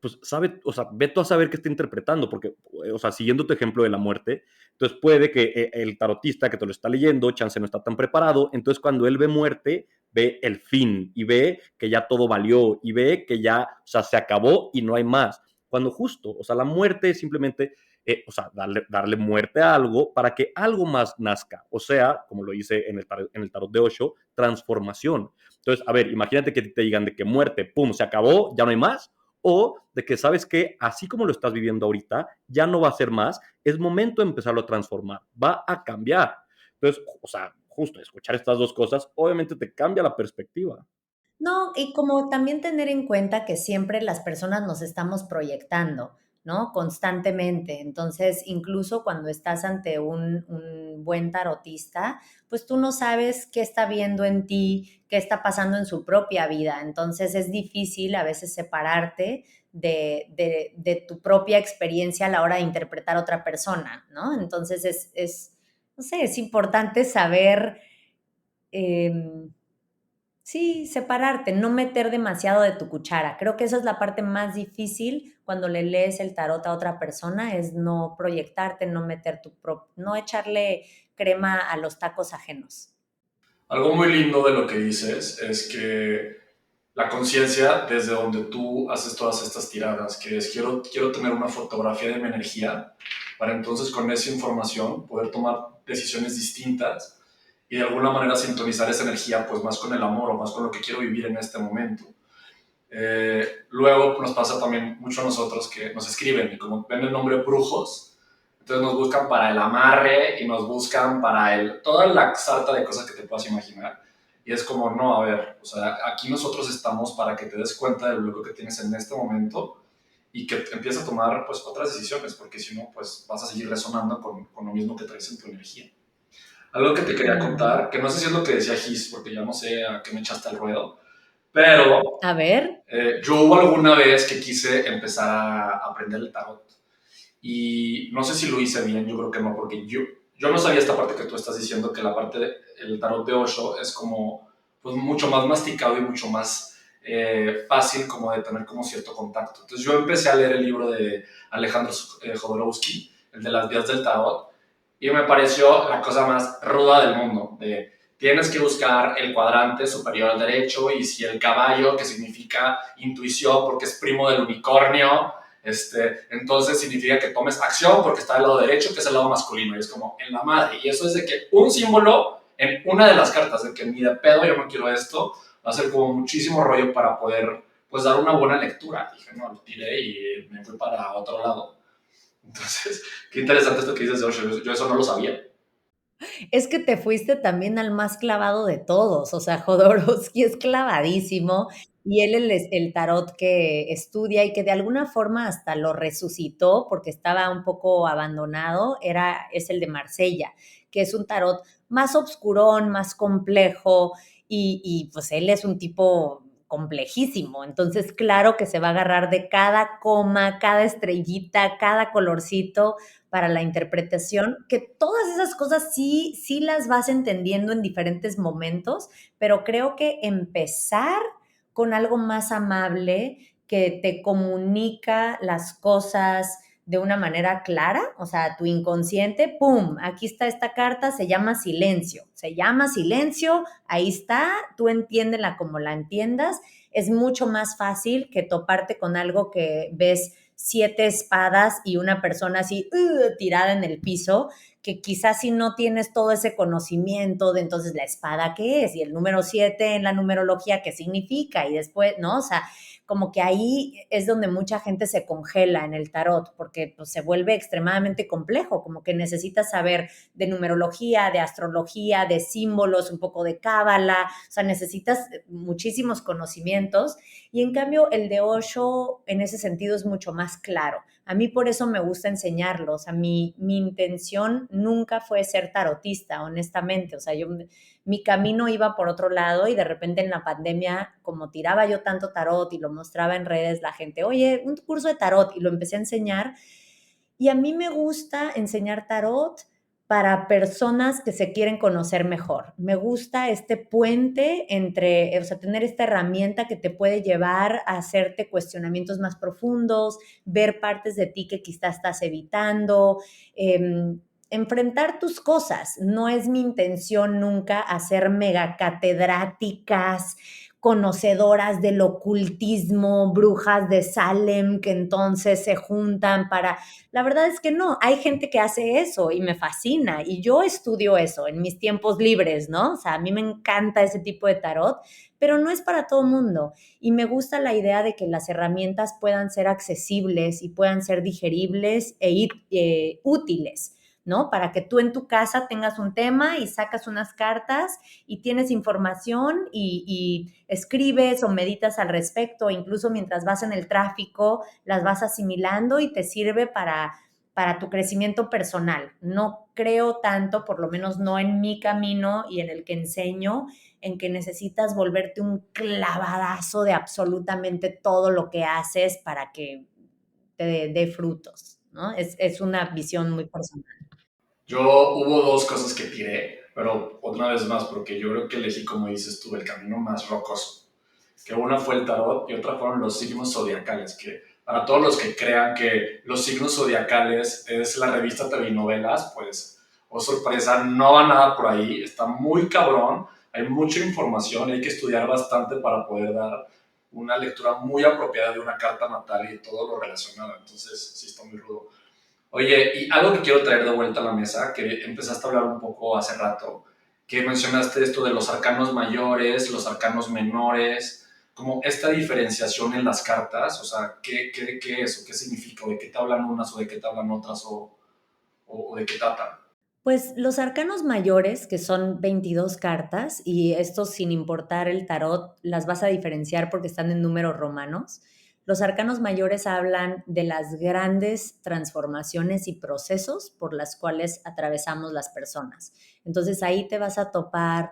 pues sabe, o sea, ve tú a saber qué está interpretando, porque, o sea, siguiendo tu ejemplo de la muerte, entonces puede que el tarotista que te lo está leyendo, chance no está tan preparado, entonces cuando él ve muerte, ve el fin y ve que ya todo valió y ve que ya, o sea, se acabó y no hay más. Cuando justo, o sea, la muerte es simplemente, o sea, darle muerte a algo para que algo más nazca. O sea, como lo hice en el tarot de Osho, transformación. Entonces, a ver, imagínate que te digan de que muerte, pum, se acabó, ya no hay más, o de que sabes que así como lo estás viviendo ahorita, ya no va a ser más, es momento de empezarlo a transformar, va a cambiar. Entonces, o sea, justo escuchar estas dos cosas, obviamente te cambia la perspectiva. No, y como también tener en cuenta que siempre las personas nos estamos proyectando, ¿no? Constantemente. Entonces, incluso cuando estás ante un buen tarotista, pues tú no sabes qué está viendo en ti, qué está pasando en su propia vida. Entonces, es difícil a veces separarte de tu propia experiencia a la hora de interpretar a otra persona, ¿no? Entonces, no sé, es importante saber... em, Sí, separarte, no meter demasiado de tu cuchara. Creo que esa es la parte más difícil cuando le lees el tarot a otra persona, es no proyectarte, no meter no echarle crema a los tacos ajenos. Algo muy lindo de lo que dices es que la conciencia desde donde tú haces todas estas tiradas, que es quiero tener una fotografía de mi energía para entonces con esa información poder tomar decisiones distintas y de alguna manera sintonizar esa energía pues más con el amor o más con lo que quiero vivir en este momento. Luego nos pasa también mucho a nosotros que nos escriben y como ven el nombre brujos, entonces nos buscan para el amarre y nos buscan para toda la sarta de cosas que te puedas imaginar. Y es como, no, a ver, o sea, aquí nosotros estamos para que te des cuenta del bloqueo que tienes en este momento y que empieces a tomar pues otras decisiones, porque si no, pues vas a seguir resonando con lo mismo que traes en tu energía. Algo que te quería contar, que no sé si es lo que decía Gis, porque ya no sé a qué me echaste al ruedo, pero A ver, yo hubo alguna vez que quise empezar a aprender el tarot y no sé si lo hice bien, yo creo que no, porque yo no sabía esta parte que tú estás diciendo, que la parte del tarot de Osho es como pues mucho más masticado y mucho más fácil como de tener como cierto contacto. Entonces yo empecé a leer el libro de Alejandro Jodorowsky, el de las vías del tarot, y me pareció la cosa más ruda del mundo, de tienes que buscar el cuadrante superior al derecho y si el caballo, que significa intuición porque es primo del unicornio, entonces significa que tomes acción porque está del lado derecho, que es el lado masculino, y es como en la madre. Y eso es de que un símbolo en una de las cartas, de que ni de pedo yo no quiero esto, va a ser como muchísimo rollo para poder pues dar una buena lectura. Dije, no, lo tiré y me fui para otro lado. Entonces, qué interesante esto que dices de Osho, yo eso no lo sabía. es que te fuiste también al más clavado de todos, o sea, Jodorowsky es clavadísimo y él es el tarot que estudia y que de alguna forma hasta lo resucitó porque estaba un poco abandonado, es el de Marsella, que es un tarot más obscurón, más complejo y pues él es un tipo complejísimo, entonces claro que se va a agarrar de cada coma, cada estrellita, cada colorcito para la interpretación, que todas esas cosas sí las vas entendiendo en diferentes momentos, pero creo que empezar con algo más amable que te comunica las cosas de una manera clara, o sea, tu inconsciente, ¡pum! Aquí está esta carta, se llama silencio, ahí está, tú entiéndela como la entiendas, es mucho más fácil que toparte con algo que ves 7 espadas y una persona así tirada en el piso, que quizás si no tienes todo ese conocimiento de entonces la espada qué es y el número 7 en la numerología qué significa y después, ¿no? O sea, como que ahí es donde mucha gente se congela en el tarot porque pues, se vuelve extremadamente complejo, como que necesitas saber de numerología, de astrología, de símbolos, un poco de cábala, o sea, necesitas muchísimos conocimientos y en cambio el de Osho en ese sentido es mucho más claro. A mí por eso me gusta enseñarlo, o sea, mi intención nunca fue ser tarotista, honestamente, o sea, mi camino iba por otro lado y de repente en la pandemia, como tiraba yo tanto tarot y lo mostraba en redes, la gente, oye, un curso de tarot y lo empecé a enseñar y a mí me gusta enseñar tarot para personas que se quieren conocer mejor. Me gusta este puente entre, o sea, tener esta herramienta que te puede llevar a hacerte cuestionamientos más profundos, ver partes de ti que quizás estás evitando, enfrentar tus cosas. No es mi intención nunca hacer mega catedráticas, conocedoras del ocultismo, brujas de Salem que entonces se juntan para... La verdad es que no, hay gente que hace eso y me fascina y yo estudio eso en mis tiempos libres, ¿no? O sea, a mí me encanta ese tipo de tarot, pero no es para todo mundo y me gusta la idea de que las herramientas puedan ser accesibles y puedan ser digeribles útiles. ¿No? Para que tú en tu casa tengas un tema y sacas unas cartas y tienes información y escribes o meditas al respecto, incluso mientras vas en el tráfico, las vas asimilando y te sirve para tu crecimiento personal. No creo tanto, por lo menos no en mi camino y en el que enseño, en que necesitas volverte un clavadazo de absolutamente todo lo que haces para que te dé frutos, ¿no? Es una visión muy personal. Yo hubo dos cosas que tiré, pero otra vez más, porque yo creo que elegí, como dices tú, el camino más rocoso. Que una fue el tarot y otra fueron los signos zodiacales, que para todos los que crean que los signos zodiacales es la revista TV Novelas, pues, oh sorpresa, no va nada por ahí, está muy cabrón, hay mucha información, hay que estudiar bastante para poder dar una lectura muy apropiada de una carta natal y todo lo relacionado, entonces sí está muy rudo. Oye, y algo que quiero traer de vuelta a la mesa, que empezaste a hablar un poco hace rato, que mencionaste esto de los arcanos mayores, los arcanos menores, como esta diferenciación en las cartas, o sea, ¿qué es o qué significa? ¿O de qué te hablan unas o de qué te hablan otras o de qué tratan? Pues los arcanos mayores, que son 22 cartas, y esto sin importar el tarot, las vas a diferenciar porque están en números romanos. Los arcanos mayores hablan de las grandes transformaciones y procesos por las cuales atravesamos las personas. Entonces ahí te vas a topar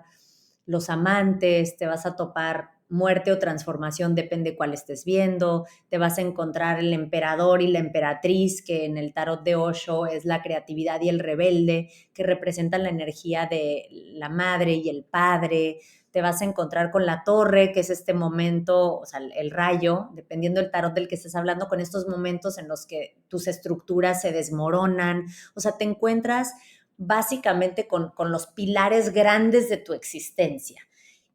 los amantes, te vas a topar muerte o transformación, depende cuál estés viendo, te vas a encontrar el emperador y la emperatriz, que en el tarot de Osho es la creatividad y el rebelde, que representan la energía de la madre y el padre. Te vas a encontrar con la torre, que es este momento, o sea, el rayo, dependiendo del tarot del que estés hablando, con estos momentos en los que tus estructuras se desmoronan. O sea, te encuentras básicamente con los pilares grandes de tu existencia.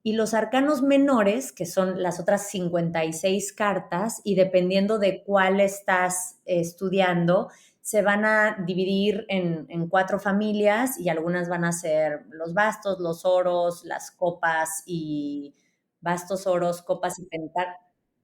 Y los arcanos menores, que son las otras 56 cartas, y dependiendo de cuál estás estudiando, se van a dividir en 4 familias y algunas van a ser los bastos, los oros, las copas y bastos, oros, copas y pentáculos.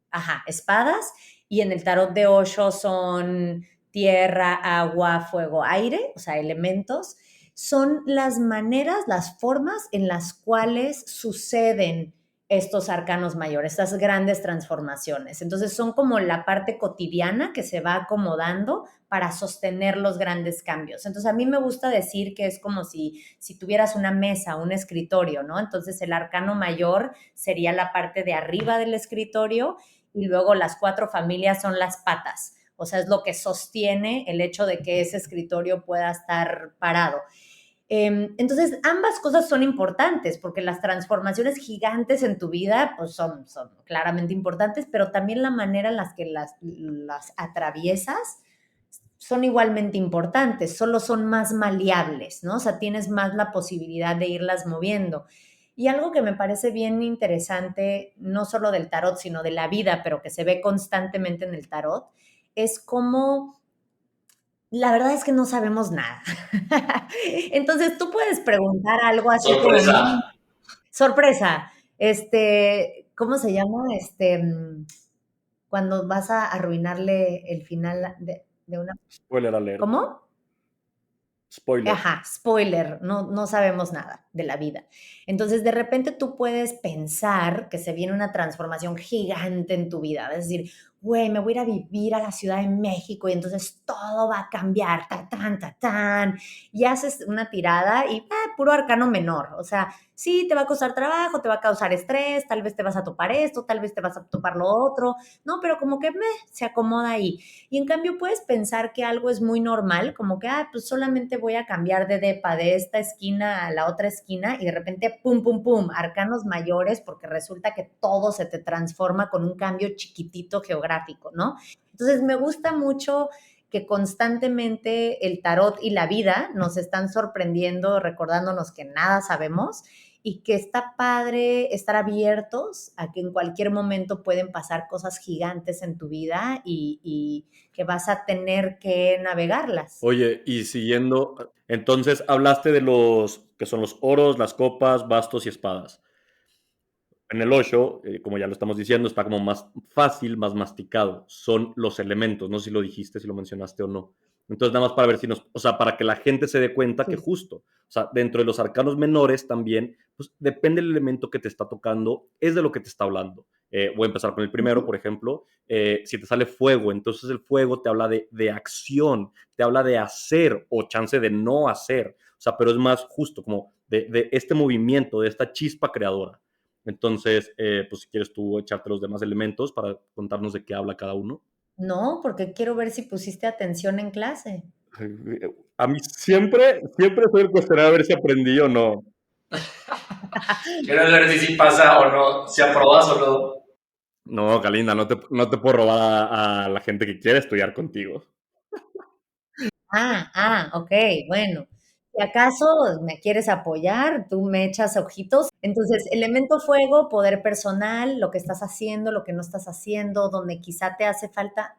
Ajá, espadas. Y en el tarot de Osho son tierra, agua, fuego, aire, o sea, elementos. Son las maneras, las formas en las cuales suceden estos arcanos mayores, estas grandes transformaciones. Entonces son como la parte cotidiana que se va acomodando para sostener los grandes cambios. Entonces a mí me gusta decir que es como si tuvieras una mesa, un escritorio, ¿no? Entonces el arcano mayor sería la parte de arriba del escritorio y luego las 4 familias son las patas. O sea, es lo que sostiene el hecho de que ese escritorio pueda estar parado. Entonces, ambas cosas son importantes porque las transformaciones gigantes en tu vida pues son claramente importantes, pero también la manera en la que las atraviesas son igualmente importantes, solo son más maleables, ¿no? O sea, tienes más la posibilidad de irlas moviendo. Y algo que me parece bien interesante, no solo del tarot, sino de la vida, pero que se ve constantemente en el tarot, es cómo la verdad es que no sabemos nada. Entonces tú puedes preguntar algo así como, Sorpresa. sorpresa, ¿cómo se llama? Cuando vas a arruinarle el final de una... Spoiler alert. ¿Cómo? Spoiler. Ajá, spoiler, no sabemos nada de la vida. Entonces, de repente tú puedes pensar que se viene una transformación gigante en tu vida. Es decir, güey, me voy a ir a vivir a la Ciudad de México y entonces todo va a cambiar, ta, tan, ta, tan. Y haces una tirada y puro arcano menor. O sea, sí, te va a costar trabajo, te va a causar estrés, tal vez te vas a topar esto, tal vez te vas a topar lo otro, ¿no? Pero como que se acomoda ahí. Y en cambio puedes pensar que algo es muy normal, como que, pues solamente voy a cambiar de depa de esta esquina a la otra esquina y de repente, pum, pum, pum, arcanos mayores porque resulta que todo se te transforma con un cambio chiquitito geográfico, ¿no? Entonces me gusta mucho que constantemente el tarot y la vida nos están sorprendiendo, recordándonos que nada sabemos y que está padre estar abiertos a que en cualquier momento pueden pasar cosas gigantes en tu vida y que vas a tener que navegarlas. Oye, y siguiendo, entonces hablaste de los que son los oros, las copas, bastos y espadas. En el 8, como ya lo estamos diciendo, está como más fácil, más masticado. Son los elementos, no sé si lo dijiste, si lo mencionaste o no. Entonces, nada más para ver si nos, o sea, para que la gente se dé cuenta que justo, o sea, dentro de los arcanos menores también, pues depende del elemento que te está tocando, es de lo que te está hablando. Voy a empezar con el primero, por ejemplo. Si te sale fuego, entonces el fuego te habla de acción, te habla de hacer o chance de no hacer. O sea, pero es más justo como de este movimiento, de esta chispa creadora. Entonces, pues si quieres tú echarte los demás elementos para contarnos de qué habla cada uno. No, porque quiero ver si pusiste atención en clase. A mí siempre soy el cuestionar a ver si aprendí o no. Quiero ver si sí pasa o no, si aprobas o no. No, Galinda, no te puedo robar a la gente que quiere estudiar contigo. Ok, bueno. Si acaso me quieres apoyar, tú me echas ojitos. Entonces, elemento fuego, poder personal, lo que estás haciendo, lo que no estás haciendo, donde quizá te hace falta.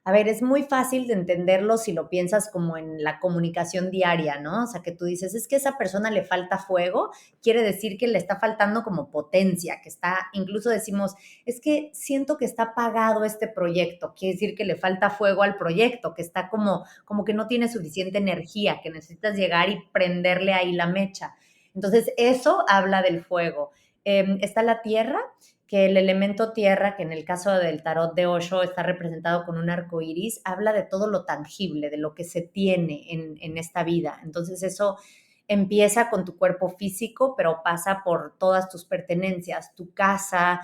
A ver, es muy fácil de entenderlo si lo piensas como en la comunicación diaria, ¿no? O sea, que tú dices, es que a esa persona le falta fuego, quiere decir que le está faltando como potencia, que está, incluso decimos, es que siento que está apagado este proyecto, quiere decir que le falta fuego al proyecto, que está como que no tiene suficiente energía, que necesitas llegar y prenderle ahí la mecha. Entonces, eso habla del fuego. Está la tierra, que el elemento tierra, que en el caso del tarot de Osho está representado con un arco iris, habla de todo lo tangible, de lo que se tiene en esta vida. Entonces, eso empieza con tu cuerpo físico, pero pasa por todas tus pertenencias, tu casa,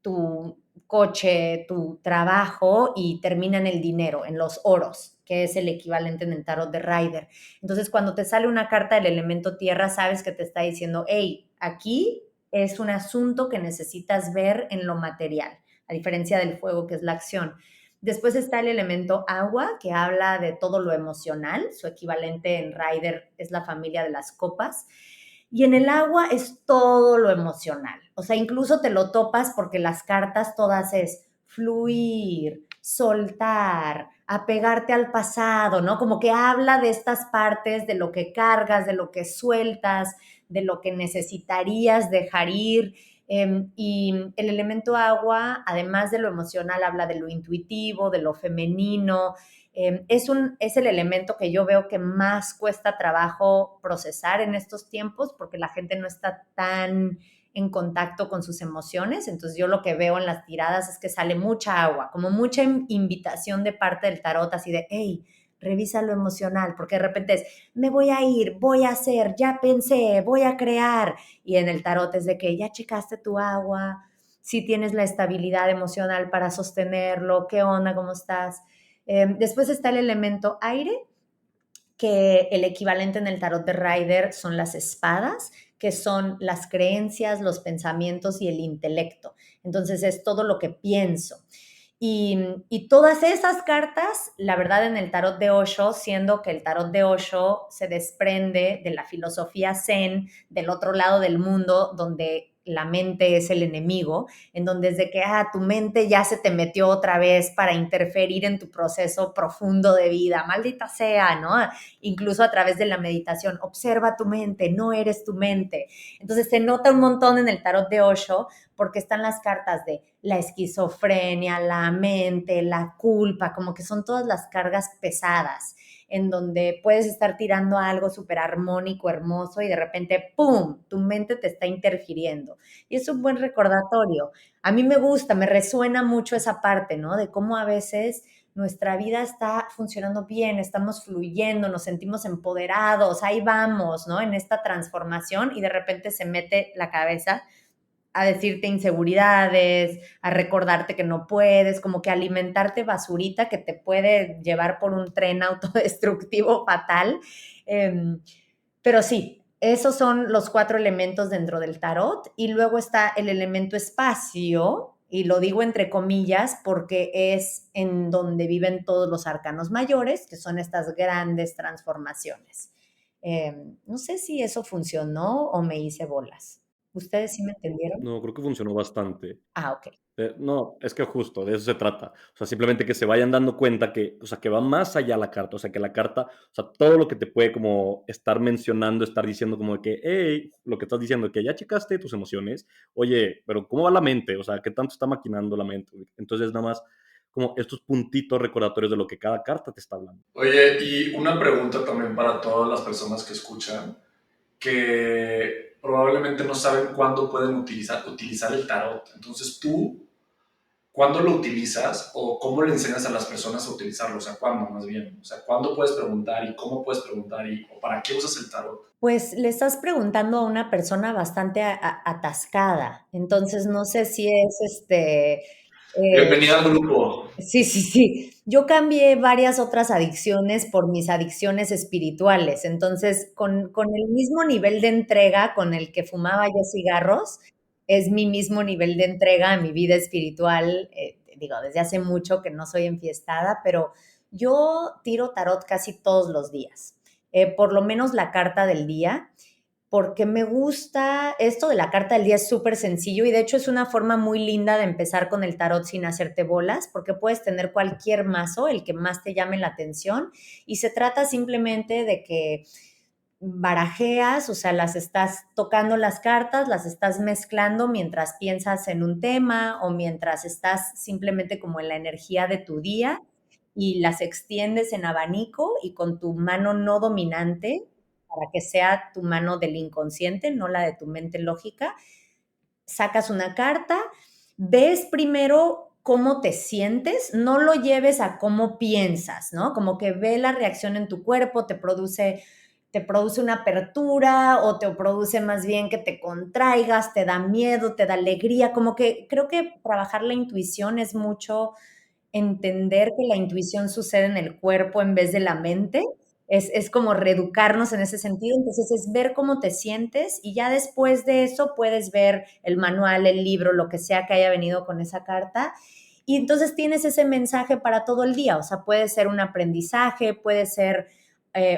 tu coche, tu trabajo y termina en el dinero, en los oros, que es el equivalente en el tarot de Rider. Entonces, cuando te sale una carta del elemento tierra, sabes que te está diciendo, hey, aquí es un asunto que necesitas ver en lo material, a diferencia del fuego, que es la acción. Después está el elemento agua, que habla de todo lo emocional. Su equivalente en Rider es la familia de las copas. Y en el agua es todo lo emocional. O sea, incluso te lo topas porque las cartas todas es fluir, soltar, apegarte al pasado, ¿no? Como que habla de estas partes, de lo que cargas, de lo que sueltas, de lo que necesitarías dejar ir. Y el elemento agua, además de lo emocional, habla de lo intuitivo, de lo femenino. Es el elemento que yo veo que más cuesta trabajo procesar en estos tiempos porque la gente no está tan en contacto con sus emociones. Entonces yo lo que veo en las tiradas es que sale mucha agua, como mucha invitación de parte del tarot, así de, hey, revisa lo emocional, porque de repente es, me voy a ir, voy a hacer, ya pensé, voy a crear. Y en el tarot es de que ya checaste tu agua, si tienes la estabilidad emocional para sostenerlo, qué onda, cómo estás. Después está el elemento aire, que el equivalente en el tarot de Rider son las espadas, que son las creencias, los pensamientos y el intelecto. Entonces es todo lo que pienso. Y todas esas cartas, la verdad, en el tarot de Osho, siendo que el tarot de Osho se desprende de la filosofía zen del otro lado del mundo, donde la mente es el enemigo, en donde desde que tu mente ya se te metió otra vez para interferir en tu proceso profundo de vida, maldita sea, ¿no? Incluso a través de la meditación, observa tu mente, no eres tu mente. Entonces se nota un montón en el tarot de Osho, porque están las cartas de la esquizofrenia, la mente, la culpa, como que son todas las cargas pesadas, en donde puedes estar tirando algo súper armónico, hermoso, y de repente, ¡pum!, tu mente te está interfiriendo. Y es un buen recordatorio. A mí me gusta, me resuena mucho esa parte, ¿no? De cómo a veces nuestra vida está funcionando bien, estamos fluyendo, nos sentimos empoderados, ahí vamos, ¿no? En esta transformación y de repente se mete la cabeza a decirte inseguridades, a recordarte que no puedes, como que alimentarte basurita que te puede llevar por un tren autodestructivo fatal. Pero sí, esos son los 4 elementos dentro del tarot y luego está el elemento espacio, y lo digo entre comillas porque es en donde viven todos los arcanos mayores, que son estas grandes transformaciones. No sé si eso funcionó o me hice bolas. ¿Ustedes sí me entendieron? No, creo que funcionó bastante. Ah, ok. No, es que justo de eso se trata. O sea, simplemente que se vayan dando cuenta que, o sea, que va más allá la carta. O sea, que la carta, o sea, todo lo que te puede como estar mencionando, estar diciendo como de que, hey, lo que estás diciendo, que ya checaste tus emociones. Oye, pero ¿cómo va la mente? O sea, ¿qué tanto está maquinando la mente? Entonces, nada más como estos puntitos recordatorios de lo que cada carta te está hablando. Oye, y una pregunta también para todas las personas que escuchan, que probablemente no saben cuándo pueden utilizar el tarot. Entonces tú, ¿cuándo lo utilizas o cómo le enseñas a las personas a utilizarlo? O sea, ¿cuándo más bien? O sea, ¿cuándo puedes preguntar y cómo puedes preguntar y o para qué usas el tarot? Pues le estás preguntando a una persona bastante atascada, entonces no sé si es Bienvenida al grupo. sí, sí, sí. Yo cambié varias otras adicciones por mis adicciones espirituales. Entonces, con el mismo nivel de entrega con el que fumaba yo cigarros, es mi mismo nivel de entrega a mi vida espiritual. Digo, desde hace mucho que no soy enfiestada, pero yo tiro tarot casi todos los días. Por lo menos la carta del día porque me gusta esto de la carta del día, es súper sencillo y de hecho es una forma muy linda de empezar con el tarot sin hacerte bolas, porque puedes tener cualquier mazo, el que más te llame la atención, y se trata simplemente de que barajeas, o sea, las estás tocando las cartas, las estás mezclando mientras piensas en un tema o mientras estás simplemente como en la energía de tu día y las extiendes en abanico y con tu mano no dominante para que sea tu mano del inconsciente, no la de tu mente lógica, sacas una carta, ves primero cómo te sientes, no lo lleves a cómo piensas, ¿no? Como que ve la reacción en tu cuerpo, te produce una apertura o te produce más bien que te contraigas, te da miedo, te da alegría, como que creo que trabajar la intuición es mucho entender que la intuición sucede en el cuerpo en vez de la mente. Es como reeducarnos en ese sentido. Entonces es ver cómo te sientes y ya después de eso puedes ver el manual, el libro, lo que sea que haya venido con esa carta. Y entonces tienes ese mensaje para todo el día. O sea, puede ser un aprendizaje, puede ser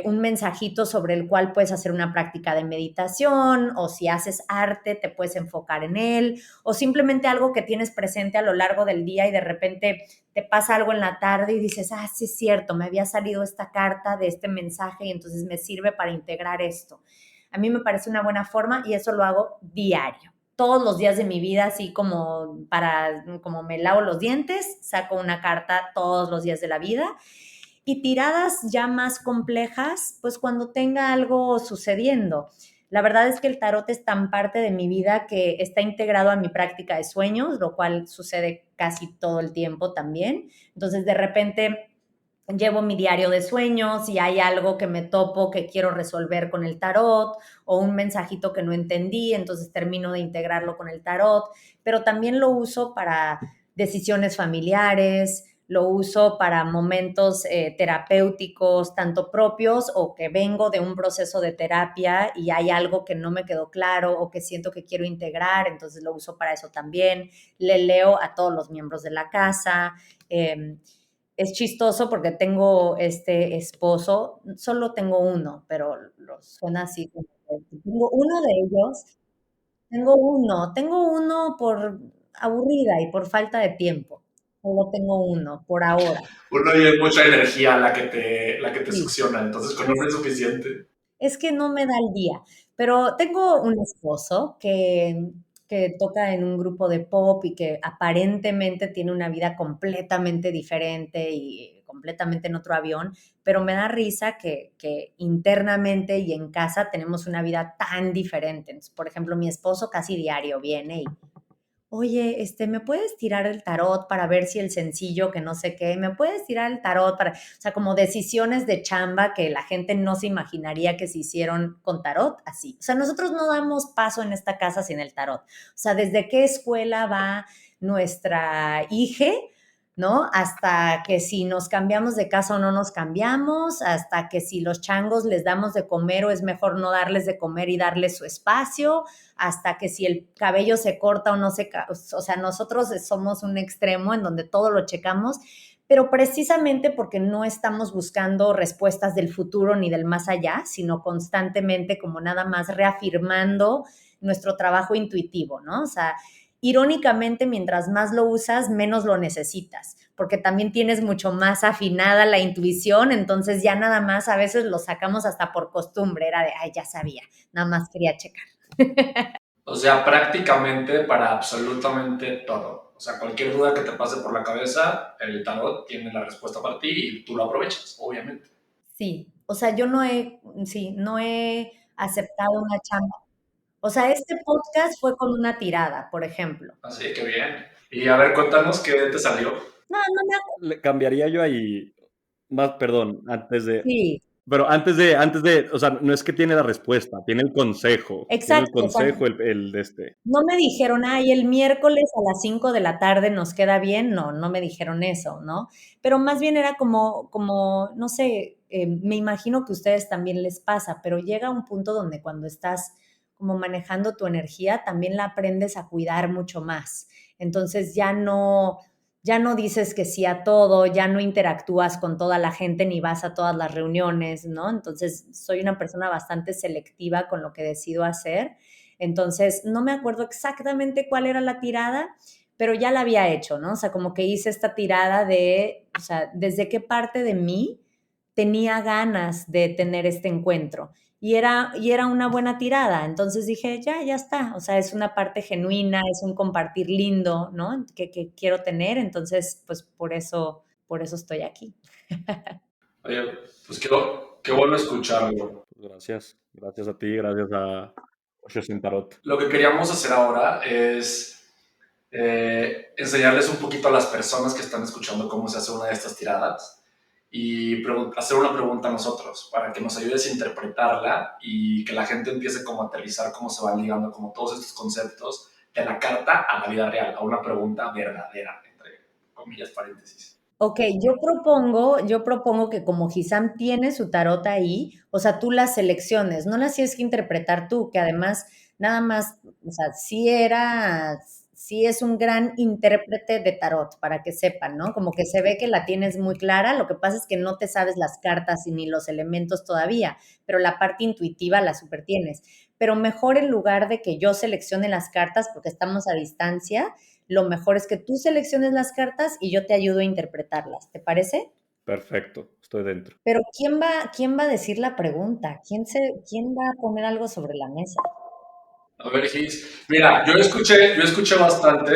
un mensajito sobre el cual puedes hacer una práctica de meditación, o si haces arte, te puedes enfocar en él, o simplemente algo que tienes presente a lo largo del día y de repente te pasa algo en la tarde y dices, ah, sí es cierto, me había salido esta carta de este mensaje y entonces me sirve para integrar esto. A mí me parece una buena forma y eso lo hago diario. Todos los días de mi vida, así como me lavo los dientes, saco una carta todos los días de la vida. Y tiradas ya más complejas, pues cuando tenga algo sucediendo. La verdad es que el tarot es tan parte de mi vida que está integrado a mi práctica de sueños, lo cual sucede casi todo el tiempo también. Entonces, de repente llevo mi diario de sueños y hay algo que me topo que quiero resolver con el tarot o un mensajito que no entendí, entonces termino de integrarlo con el tarot, pero también lo uso para decisiones familiares, lo uso para momentos terapéuticos, tanto propios o que vengo de un proceso de terapia y hay algo que no me quedó claro o que siento que quiero integrar, entonces lo uso para eso también. Le leo a todos los miembros de la casa. Es chistoso porque tengo este esposo, solo tengo uno, pero suena así. Tengo uno de ellos, tengo uno por aburrida y por falta de tiempo. Solo tengo uno, por ahora. Uno y es mucha energía la que te Sí, succiona, entonces con uno es suficiente. es que no me da el día, pero tengo un esposo que que toca en un grupo de pop y que aparentemente tiene una vida completamente diferente y completamente en otro avión, pero me da risa que internamente y en casa tenemos una vida tan diferente. Entonces, por ejemplo, mi esposo casi diario viene y oye, ¿me puedes tirar el tarot para ver si el sencillo que no sé qué? ¿Me puedes tirar el tarot para, o sea, como decisiones de chamba que la gente no se imaginaría que se hicieron con tarot, así. O sea, nosotros no damos paso en esta casa sin el tarot. O sea, ¿desde qué escuela va nuestra hija? ¿No? Hasta que si nos cambiamos de casa o no nos cambiamos, hasta que si los changos les damos de comer o es mejor no darles de comer y darles su espacio, hasta que si el cabello se corta o no se, o sea, nosotros somos un extremo en donde todo lo checamos, pero precisamente porque no estamos buscando respuestas del futuro ni del más allá, sino constantemente como nada más reafirmando nuestro trabajo intuitivo, ¿no? O sea, irónicamente, mientras más lo usas, menos lo necesitas, porque también tienes mucho más afinada la intuición, entonces ya nada más a veces lo sacamos hasta por costumbre, era de, ay, ya sabía, nada más quería checar. O sea, prácticamente para absolutamente todo. O sea, cualquier duda que te pase por la cabeza, el tarot tiene la respuesta para ti y tú lo aprovechas, obviamente. Sí, o sea, yo no he aceptado una chamba. O sea, este podcast fue con una tirada, por ejemplo. Así que bien. Y a ver, cuéntanos qué te salió. No, no me Le cambiaría yo ahí, más, perdón, antes de, sí, pero o sea, no es que tiene la respuesta, tiene el exacto, o sea, consejo el de este. no me dijeron, ay, el miércoles a las 5 de la tarde nos queda bien, no, no me dijeron eso, ¿no? Pero más bien era como, no sé, me imagino que a ustedes también les pasa, pero llega un punto donde cuando estás como manejando tu energía, también la aprendes a cuidar mucho más. Entonces ya no dices que sí a todo, ya no interactúas con toda la gente ni vas a todas las reuniones, ¿no? Entonces soy una persona bastante selectiva con lo que decido hacer. Entonces, no me acuerdo exactamente cuál era la tirada, pero ya la había hecho, ¿no? O sea, como que hice esta tirada de, o sea, desde qué parte de mí tenía ganas de tener este encuentro. Y era una buena tirada. Entonces dije, ya está. O sea, es una parte genuina, es un compartir lindo, ¿no? Que quiero tener. Entonces, pues por eso estoy aquí. Oye, pues qué bueno escucharlo. Pues gracias a ti, gracias a Osho Sin Tarot. Lo que queríamos hacer ahora es enseñarles un poquito a las personas que están escuchando cómo se hace una de estas tiradas y hacer una pregunta a nosotros para que nos ayudes a interpretarla y que la gente empiece como a aterrizar cómo se van ligando como todos estos conceptos de la carta a la vida real, a una pregunta verdadera, entre comillas, paréntesis. Ok, yo propongo que como Gisam tiene su tarot ahí, o sea, tú las selecciones, no las tienes que interpretar tú, que además nada más, o sea, sí es un gran intérprete de tarot, para que sepan, ¿no? Como que se ve que la tienes muy clara, lo que pasa es que no te sabes las cartas y ni los elementos todavía, pero la parte intuitiva la super tienes. Pero mejor en lugar de que yo seleccione las cartas porque estamos a distancia, lo mejor es que tú selecciones las cartas y yo te ayudo a interpretarlas. ¿Te parece? Perfecto, estoy dentro. Pero quién va a decir la pregunta? ¿Quién va a poner algo sobre la mesa? A ver, Gis. Mira, yo escuché bastante.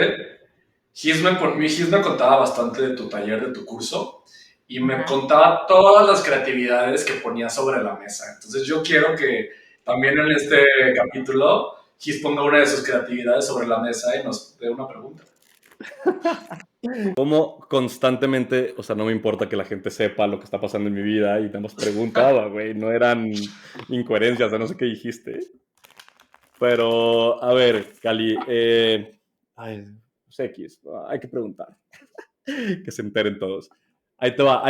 Gis me contaba bastante de tu taller, de tu curso, y me Ajá. contaba todas las creatividades que ponía sobre la mesa. Entonces yo quiero que también en este capítulo Gis ponga una de sus creatividades sobre la mesa y nos dé una pregunta. Como constantemente, o sea, no me importa que la gente sepa lo que está pasando en mi vida y nada más preguntaba, güey, no eran incoherencias, o sea, no sé qué dijiste. Pero, a ver, Cali, ay, pues X, hay que preguntar, que se enteren todos. Ahí te va.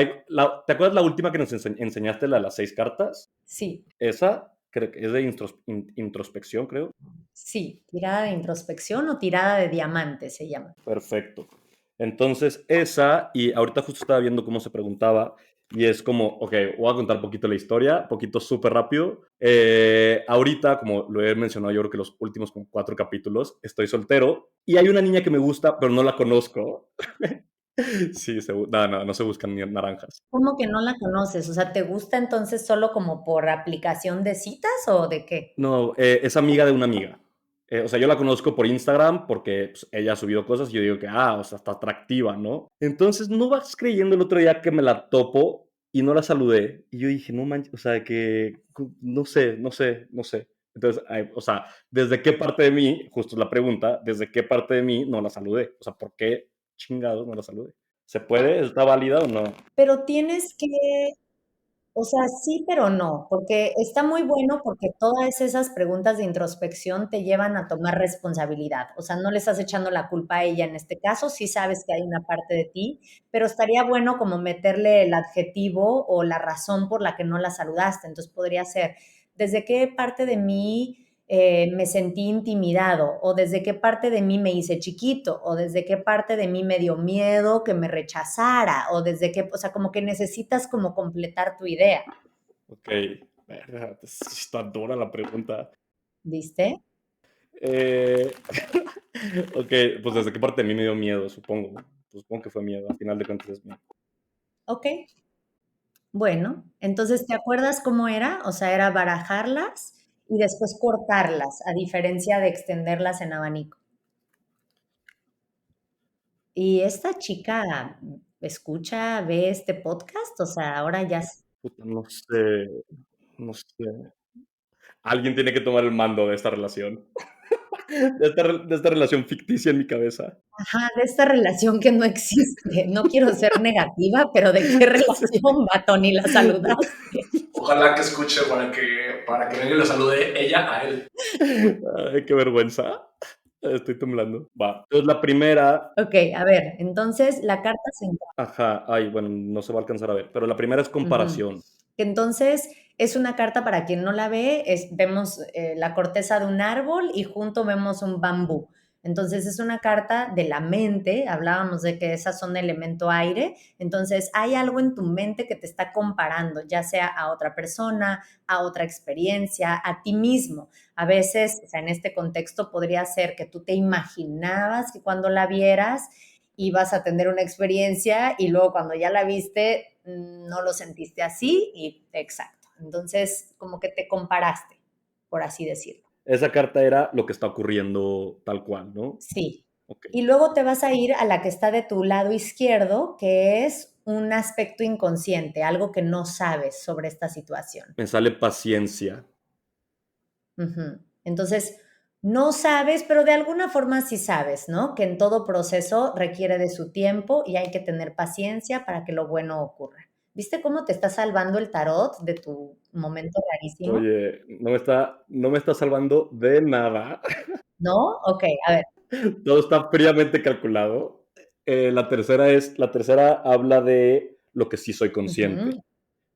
¿Te acuerdas la última que nos enseñaste, la de las 6 cartas? Sí, Esa, creo que es de introspección, creo. sí. ¿Tirada de introspección o tirada de diamante se llama? Perfecto. Entonces, esa, y ahorita justo estaba viendo cómo se preguntaba, y es como, ok, voy a contar un poquito la historia, poquito súper rápido. Ahorita, como lo he mencionado, yo creo que los últimos como 4 capítulos, estoy soltero, y hay una niña que me gusta, pero no la conozco. Sí, no se buscan ni naranjas. ¿Cómo que no la conoces? O sea, ¿te gusta entonces solo como por aplicación de citas o de qué? No, es amiga de una amiga. O sea, yo la conozco por Instagram porque pues, ella ha subido cosas y yo digo que, o sea, está atractiva, ¿no? Entonces, no vas creyendo el otro día que me la topo y no la saludé. Y yo dije, no manches, o sea, que no sé. Entonces, o sea, ¿desde qué parte de mí, justo es la pregunta, desde qué parte de mí no la saludé? O sea, ¿por qué chingados no la saludé? ¿Se puede? ¿Está válida o no? Pero tienes que, o sea, sí, pero no, porque está muy bueno porque todas esas preguntas de introspección te llevan a tomar responsabilidad. O sea, no le estás echando la culpa a ella en este caso, sí sabes que hay una parte de ti, pero estaría bueno como meterle el adjetivo o la razón por la que no la saludaste. Entonces podría ser, ¿desde qué parte de mí me sentí intimidado? ¿O desde qué parte de mí me hice chiquito? ¿O desde qué parte de mí me dio miedo que me rechazara? ¿O desde qué, o sea, como que necesitas como completar tu idea? Ok, verga, está dura la pregunta. ¿Viste? Eh, ok, pues desde qué parte de mí me dio miedo, supongo. Pues supongo que fue miedo, al final de cuentas es miedo. Ok. Bueno, entonces, ¿te acuerdas cómo era? O sea, era barajarlas y después cortarlas, a diferencia de extenderlas en abanico. Y esta chica escucha, ve este podcast, o sea, ahora ya. Puta, no sé. Alguien tiene que tomar el mando de esta relación. De esta relación ficticia en mi cabeza. Ajá, de esta relación que no existe. No quiero ser negativa, pero ¿de qué relación, vato? Ni la saludaste. Ojalá que escuche para que venga y lo salude ella a él. Ay, qué vergüenza. Estoy temblando. Va. Entonces la primera, Ok, a ver, entonces la carta se ajá, ay, bueno, no se va a alcanzar a ver, pero la primera es Ujú. comparación. Entonces, es una carta para quien no la ve, vemos la corteza de un árbol y junto vemos un bambú. Entonces, es una carta de la mente, hablábamos de que esas son elemento aire, entonces hay algo en tu mente que te está comparando, ya sea a otra persona, a otra experiencia, a ti mismo. A veces, o sea, en este contexto podría ser que tú te imaginabas que cuando la vieras ibas a tener una experiencia y luego cuando ya la viste no lo sentiste así y exacto. Entonces, como que te comparaste, por así decirlo. Esa carta era lo que está ocurriendo tal cual, ¿no? Sí. Ok. Y luego te vas a ir a la que está de tu lado izquierdo, que es un aspecto inconsciente, algo que no sabes sobre esta situación. Me sale paciencia. Ujú. Entonces, no sabes, pero de alguna forma sí sabes, ¿no? Que en todo proceso requiere de su tiempo y hay que tener paciencia para que lo bueno ocurra. ¿Viste cómo te está salvando el tarot de tu momento rarísimo? Oye, no me está salvando de nada. ¿No? Ok, a ver. Todo está fríamente calculado. La tercera habla de lo que sí soy consciente. Ujú.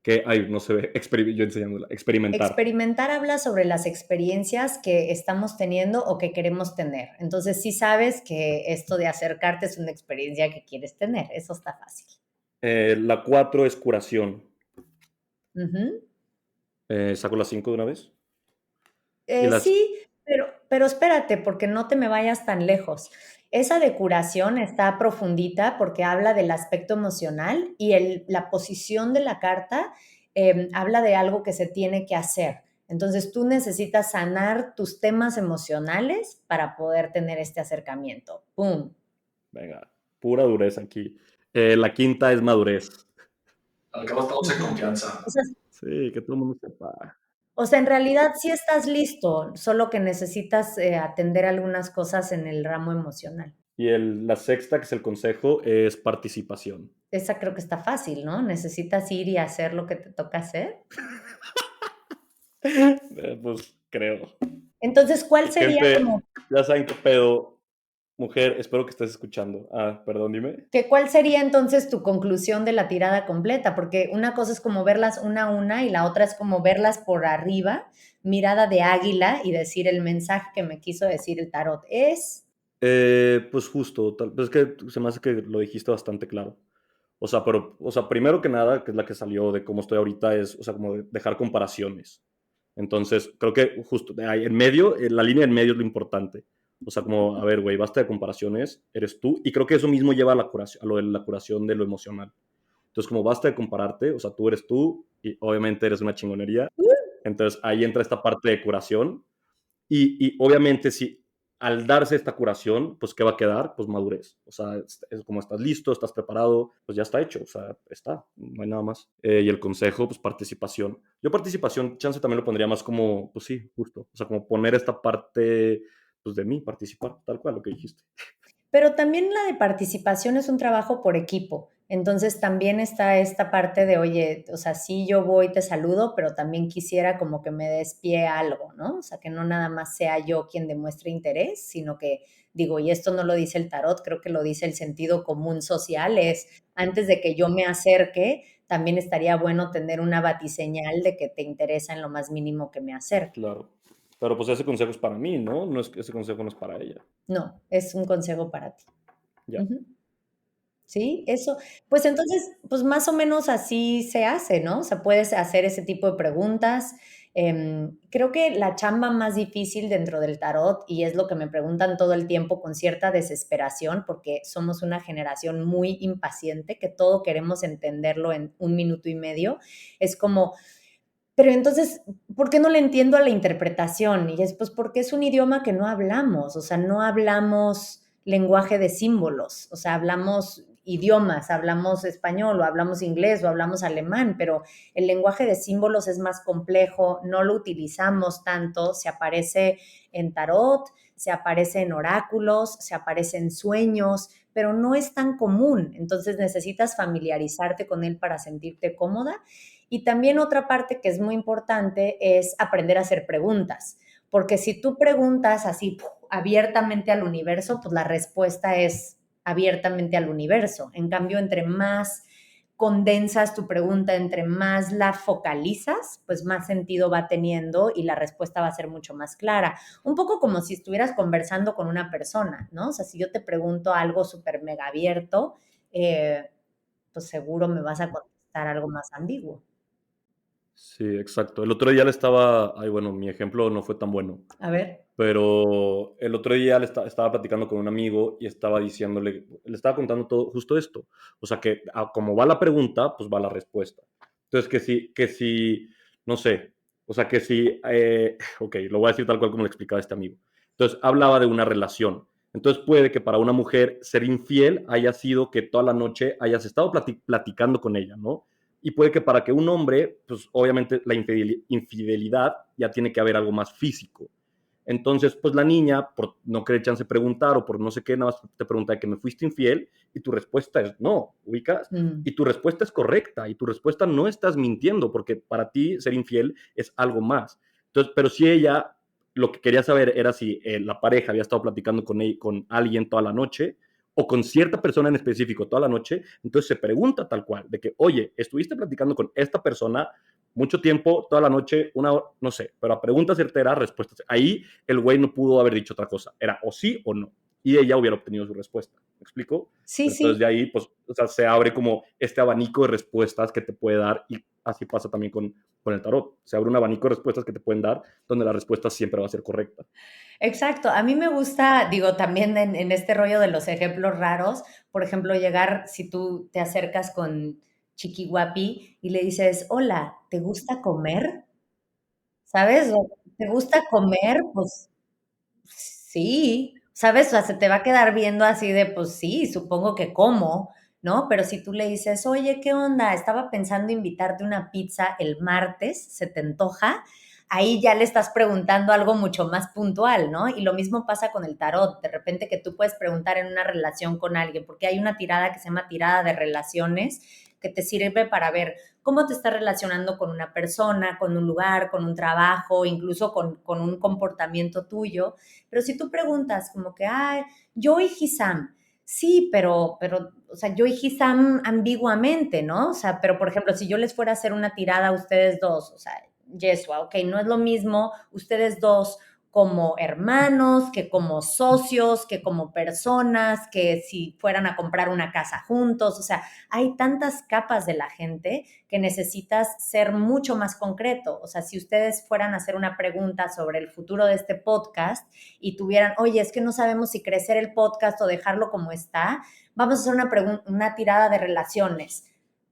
Que, ay, no se ve, yo enseñándola, experimentar. Experimentar habla sobre las experiencias que estamos teniendo o que queremos tener. Entonces, sí sabes que esto de acercarte es una experiencia que quieres tener. Eso está fácil. La 4 es curación. Ujú. ¿Saco la 5 de una vez? Y las, Sí, pero espérate, porque no te me vayas tan lejos. Esa de curación está profundita porque habla del aspecto emocional y la posición de la carta habla de algo que se tiene que hacer. Entonces tú necesitas sanar tus temas emocionales para poder tener este acercamiento. ¡Pum! venga, pura dureza aquí. La quinta es madurez. Al cabo estamos en Ujú. confianza. Sí, que todo el mundo sepa. O sea, en realidad sí estás listo, solo que necesitas atender algunas cosas en el ramo emocional. Y la sexta, que es el consejo, es participación. Esa creo que está fácil, ¿no? Necesitas ir y hacer lo que te toca hacer. Pues creo. Entonces, ¿cuál sería Gente, como ya saben qué pedo. Mujer, espero que estés escuchando. Perdón, dime. cuál sería entonces tu conclusión de la tirada completa? Porque una cosa es como verlas una a una y la otra es como verlas por arriba, mirada de águila y decir el mensaje que me quiso decir el tarot es. Pues justo, es que se me hace que lo dijiste bastante claro. O sea, primero que nada, que es la que salió de cómo estoy ahorita, es, o sea, como dejar comparaciones. Entonces, creo que justo ahí en medio, la línea en medio es lo importante. O sea, como, a ver, güey, basta de comparaciones, eres tú. Y creo que eso mismo lleva a la curación, a lo de la curación de lo emocional. Entonces, como basta de compararte, o sea, tú eres tú y obviamente eres una chingonería. Entonces, ahí entra esta parte de curación. Y obviamente, sí, al darse esta curación, pues, ¿qué va a quedar? Pues madurez. O sea, es como estás listo, estás preparado, pues ya está hecho, o sea, está, no hay nada más. Y el consejo, pues participación. Yo participación, chance también lo pondría más como, pues sí, justo. O sea, como poner esta parte, pues de mí, participar, tal cual, lo que dijiste. Pero también la de participación es un trabajo por equipo. Entonces también está esta parte de, oye, o sea, sí yo voy, te saludo, pero también quisiera como que me des pie a algo, ¿no? O sea, que no nada más sea yo quien demuestre interés, sino que digo, y esto no lo dice el tarot, creo que lo dice el sentido común social, es antes de que yo me acerque, también estaría bueno tener una batiseñal de que te interesa en lo más mínimo que me acerque. Claro. Pero pues ese consejo es para mí, ¿no? No es, ese consejo no es para ella. No, es un consejo para ti. Ya. Ujú. Sí, eso. Pues entonces, pues más o menos así se hace, ¿no? O sea, puedes hacer ese tipo de preguntas. Creo que la chamba más difícil dentro del tarot, y es lo que me preguntan todo el tiempo con cierta desesperación, porque somos una generación muy impaciente, que todo queremos entenderlo en 1 minuto y medio, es como, pero entonces, ¿por qué no le entiendo a la interpretación? Y es pues porque es un idioma que no hablamos, o sea, no hablamos lenguaje de símbolos, o sea, hablamos idiomas, hablamos español o hablamos inglés o hablamos alemán, pero el lenguaje de símbolos es más complejo, no lo utilizamos tanto, se aparece en tarot, se aparece en oráculos, se aparece en sueños, pero no es tan común, entonces necesitas familiarizarte con él para sentirte cómoda. Y también otra parte que es muy importante es aprender a hacer preguntas, porque si tú preguntas así abiertamente al universo, pues la respuesta es abiertamente al universo. En cambio, entre más condensas tu pregunta, entre más la focalizas, pues más sentido va teniendo y la respuesta va a ser mucho más clara. Un poco como si estuvieras conversando con una persona, ¿no? O sea, si yo te pregunto algo súper mega abierto, pues seguro me vas a contestar algo más ambiguo. Sí, exacto. El otro día le estaba, ay, bueno, mi ejemplo no fue tan bueno, A ver. pero el otro día estaba platicando con un amigo y estaba diciéndole, le estaba contando todo, justo esto. O sea, que como va la pregunta, pues va la respuesta. Entonces, no sé, o sea, ok, lo voy a decir tal cual como le explicaba este amigo. Entonces, hablaba de una relación. Entonces, puede que para una mujer ser infiel haya sido que toda la noche hayas estado platicando con ella, ¿no? Y puede que para que un hombre, pues obviamente la infidelidad ya tiene que haber algo más físico. Entonces, pues la niña, por no querer chance preguntar o por no sé qué, nada más te pregunta de que me fuiste infiel y tu respuesta es no, ubicas. Mm. Y tu respuesta es correcta y tu respuesta no estás mintiendo porque para ti ser infiel es algo más. Entonces, pero si ella lo que quería saber era si la pareja había estado platicando con alguien toda la noche o con cierta persona en específico toda la noche, entonces se pregunta tal cual, de que, oye, estuviste platicando con esta persona mucho tiempo, toda la noche, una hora, no sé, pero a pregunta certera, respuestas. Ahí el güey no pudo haber dicho otra cosa, era o sí o no, y ella hubiera obtenido su respuesta, ¿me explico? Sí, Pero entonces sí. de ahí, pues, o sea, se abre como este abanico de respuestas que te puede dar, y así pasa también con el tarot, se abre un abanico de respuestas que te pueden dar, donde la respuesta siempre va a ser correcta. Exacto. A mí me gusta, digo, también en este rollo de los ejemplos raros, por ejemplo, llegar, si tú te acercas con Chiqui Guapi y le dices, hola, ¿te gusta comer? ¿Sabes? O, ¿te gusta comer? Pues sí, ¿sabes? O sea, se te va a quedar viendo así de, pues sí, supongo que como, ¿no? Pero si tú le dices, oye, ¿qué onda? Estaba pensando invitarte una pizza el martes, ¿se te antoja? Ahí ya le estás preguntando algo mucho más puntual, ¿no? Y lo mismo pasa con el tarot. De repente que tú puedes preguntar en una relación con alguien, porque hay una tirada que se llama tirada de relaciones, que te sirve para ver cómo te estás relacionando con una persona, con un lugar, con un trabajo, incluso con un comportamiento tuyo. Pero si tú preguntas como que, ay, yo y Hisam, sí, o sea, yo y Hisam ambiguamente, ¿no? O sea, pero por ejemplo, si yo les fuera a hacer una tirada a ustedes dos, o sea, Yeshua, ok, no es lo mismo ustedes dos como hermanos, que como socios, que como personas, que si fueran a comprar una casa juntos, o sea, hay tantas capas de la gente que necesitas ser mucho más concreto. O sea, si ustedes fueran a hacer una pregunta sobre el futuro de este podcast y tuvieran, oye, es que no sabemos si crecer el podcast o dejarlo como está, vamos a hacer una tirada de relaciones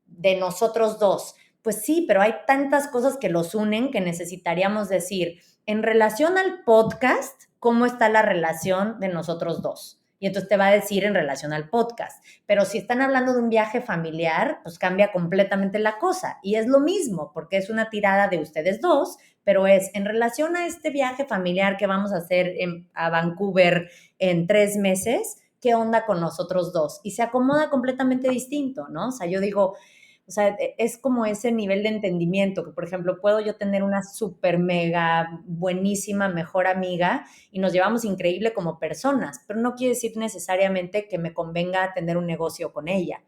de nosotros dos. Pues sí, pero hay tantas cosas que los unen que necesitaríamos decir, en relación al podcast, cómo está la relación de nosotros dos. Y entonces te va a decir en relación al podcast. Pero si están hablando de un viaje familiar, pues cambia completamente la cosa. Y es lo mismo, porque es una tirada de ustedes dos, pero es en relación a este viaje familiar que vamos a hacer a Vancouver en 3 meses, ¿qué onda con nosotros dos? Y se acomoda completamente distinto, ¿no? O sea, yo digo, o sea, es como ese nivel de entendimiento que, por ejemplo, puedo yo tener una súper mega buenísima mejor amiga y nos llevamos increíble como personas, pero no quiere decir necesariamente que me convenga tener un negocio con ella,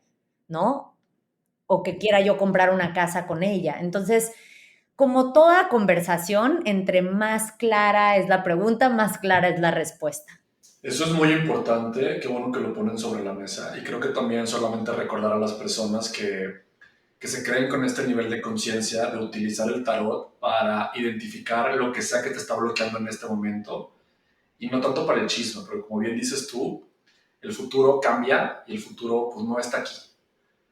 ¿no? O que quiera yo comprar una casa con ella. Entonces, como toda conversación, entre más clara es la pregunta, más clara es la respuesta. Eso es muy importante, qué bueno que lo ponen sobre la mesa. Y creo que también solamente recordar a las personas que se creen con este nivel de conciencia de utilizar el tarot para identificar lo que sea que te está bloqueando en este momento. Y no tanto para el chisme, pero como bien dices tú, el futuro cambia y el futuro pues no está aquí.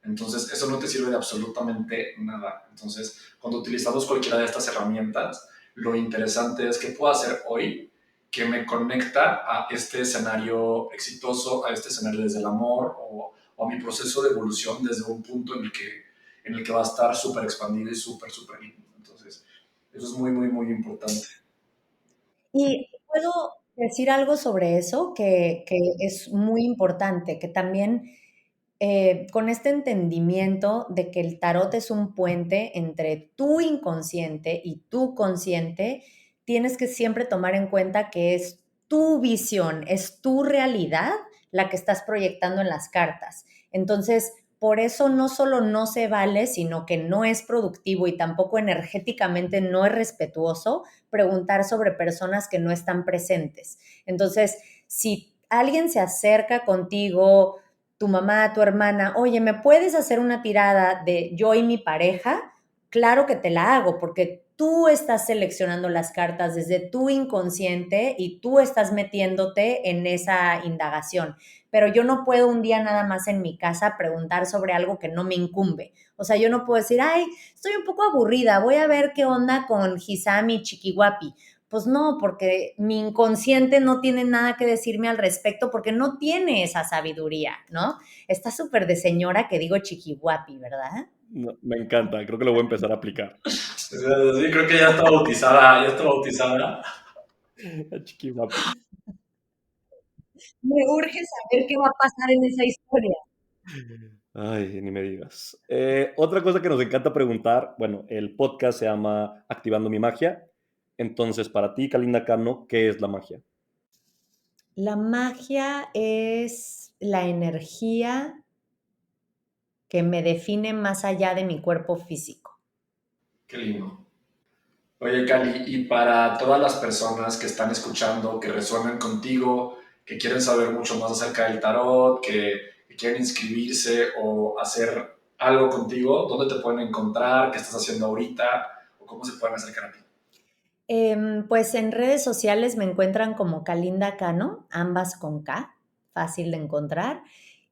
Entonces, eso no te sirve de absolutamente nada. Entonces, cuando utilizamos cualquiera de estas herramientas, lo interesante es que puedo hacer hoy que me conecta a este escenario exitoso, a este escenario desde el amor o a mi proceso de evolución desde un punto en el que va a estar súper expandido y súper lindo. Entonces, eso es muy, muy, muy importante. Y puedo decir algo sobre eso que es muy importante, que también con este entendimiento de que el tarot es un puente entre tu inconsciente y tu consciente, tienes que siempre tomar en cuenta que es tu visión, es tu realidad la que estás proyectando en las cartas. Entonces, por eso no solo no se vale, sino que no es productivo y tampoco energéticamente no es respetuoso preguntar sobre personas que no están presentes. Entonces, si alguien se acerca contigo, tu mamá, tu hermana, oye, ¿me puedes hacer una tirada de yo y mi pareja? Claro que te la hago, porque tú estás seleccionando las cartas desde tu inconsciente y tú estás metiéndote en esa indagación. Pero yo no puedo un día nada más en mi casa preguntar sobre algo que no me incumbe. O sea, yo no puedo decir, ay, estoy un poco aburrida, voy a ver qué onda con Hisami y Chiquihuapi. Pues no, porque mi inconsciente no tiene nada que decirme al respecto porque no tiene esa sabiduría, ¿no? Está súper de señora que digo chiquihuapi, ¿verdad? No, me encanta, creo que lo voy a empezar a aplicar. Sí, creo que ya está bautizada, ya está bautizada. Chiquihuapi. Me urge saber qué va a pasar en esa historia. Ay, ni me digas. Otra cosa que nos encanta preguntar, bueno, el podcast se llama Activando mi magia. Entonces, para ti, Kalinda Cano, ¿qué es la magia? La magia es la energía que me define más allá de mi cuerpo físico. Qué lindo. Oye, Cali, y para todas las personas que están escuchando, que resuenan contigo, que quieren saber mucho más acerca del tarot, que quieren inscribirse o hacer algo contigo, ¿dónde te pueden encontrar? ¿Qué estás haciendo ahorita? ¿O cómo se pueden acercar a ti? Pues en redes sociales me encuentran como Kalinda Cano, ambas con K, fácil de encontrar.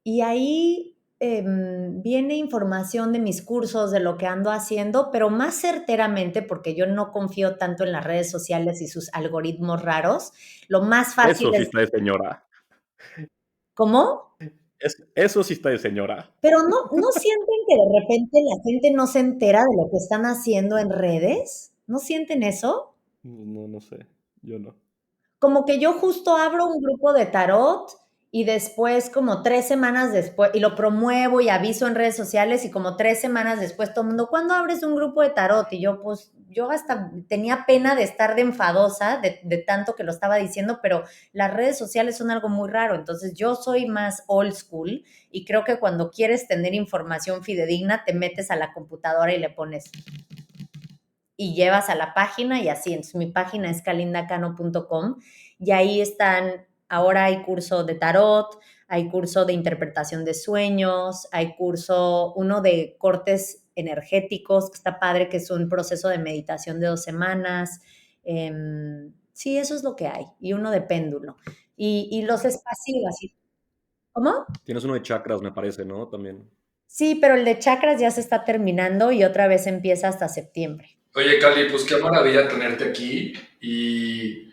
Y ahí viene información de mis cursos, de lo que ando haciendo, pero más certeramente, porque yo no confío tanto en las redes sociales y sus algoritmos raros, lo más fácil Eso sí es... está de señora. ¿Cómo? Eso sí está de señora. Pero no sienten que de repente la gente no se entera de lo que están haciendo en redes. ¿No sienten eso? No, no sé, yo no. Como que yo justo abro un grupo de tarot y después, como 3 semanas después, y lo promuevo y aviso en redes sociales y como 3 semanas después todo el mundo, ¿cuándo abres un grupo de tarot? Y yo, pues, yo hasta tenía pena de estar de enfadosa de tanto que lo estaba diciendo, pero las redes sociales son algo muy raro, entonces yo soy más old school y creo que cuando quieres tener información fidedigna, te metes a la computadora y le pones y llevas a la página y así. Entonces, mi página es kalindacano.com y ahí están, ahora hay curso de tarot, hay curso de interpretación de sueños, hay curso, uno de cortes energéticos, que está padre, que es un proceso de meditación de 2 semanas. Sí, eso es lo que hay. Y uno de péndulo. Y los espacios, así. ¿Cómo? Tienes uno de chakras, me parece, ¿no? También. Sí, pero el de chakras ya se está terminando y otra vez empieza hasta septiembre. Oye, Cali, pues qué maravilla tenerte aquí y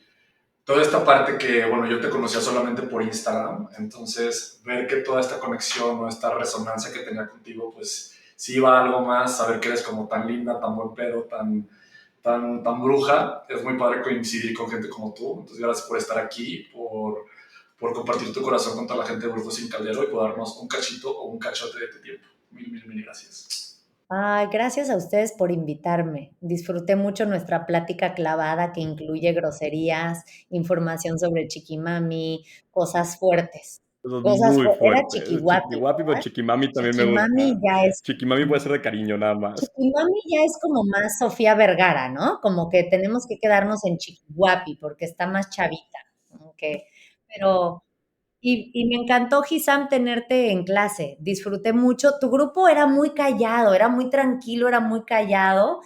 toda esta parte que, bueno, yo te conocía solamente por Instagram, entonces ver que toda esta conexión o esta resonancia que tenía contigo, pues sí iba a algo más, saber que eres como tan linda, tan buen pedo, tan bruja, es muy padre coincidir con gente como tú, entonces gracias por estar aquí, por compartir tu corazón con toda la gente de Brujos Sin Caldero y por darnos un cachito o un cachote de tu tiempo. Mil gracias. Ay, gracias a ustedes por invitarme. Disfruté mucho nuestra plática clavada que incluye groserías, información sobre Chiquimami, cosas fuertes. Eso es Cosas muy fuertes. Era fuerte. Es Chiquihuapi, Chiquihuapi, pero ¿verdad? Chiquimami también me Chiquimami gusta. ya es, Chiquimami puede ser de cariño nada más. Chiquimami ya es como más Sofía Vergara, ¿no? Como que tenemos que quedarnos en Chiquihuapi porque está más chavita. Como que, pero y me encantó, Gisam, tenerte en clase. Disfruté mucho. Tu grupo era muy callado, era muy tranquilo, era muy callado,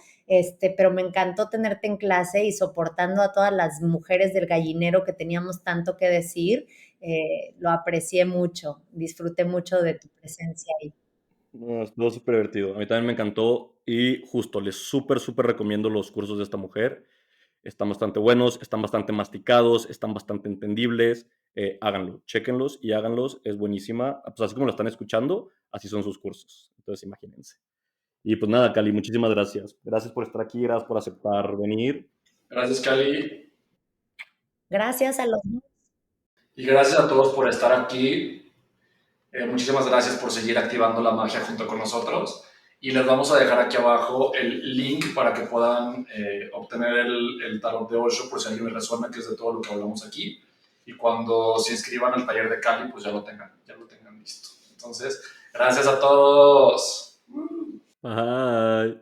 pero me encantó tenerte en clase y soportando a todas las mujeres del gallinero que teníamos tanto que decir. Lo aprecié mucho. Disfruté mucho de tu presencia ahí. No, estuvo súper divertido. A mí también me encantó y justo les súper recomiendo los cursos de esta mujer. Están bastante buenos, están bastante masticados, están bastante entendibles. Háganlo, chéquenlos y háganlos. Es buenísima. Pues así como lo están escuchando, así son sus cursos. Entonces imagínense. Y pues nada, Cali, muchísimas gracias. Gracias por estar aquí, gracias por aceptar venir. Gracias, Cali. Gracias a los... Y gracias a todos por estar aquí. Muchísimas gracias por seguir activando la magia junto con nosotros. Y les vamos a dejar aquí abajo el link para que puedan obtener el tarot de Osho por si a alguien les resuena, que es de todo lo que hablamos aquí. Y cuando se inscriban al taller de Cali, pues ya lo tengan listo. Entonces, gracias a todos. Bye.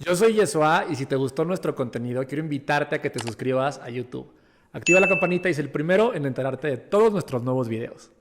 Yo soy Yeshua y si te gustó nuestro contenido, quiero invitarte a que te suscribas a YouTube. Activa la campanita y sé el primero en enterarte de todos nuestros nuevos videos.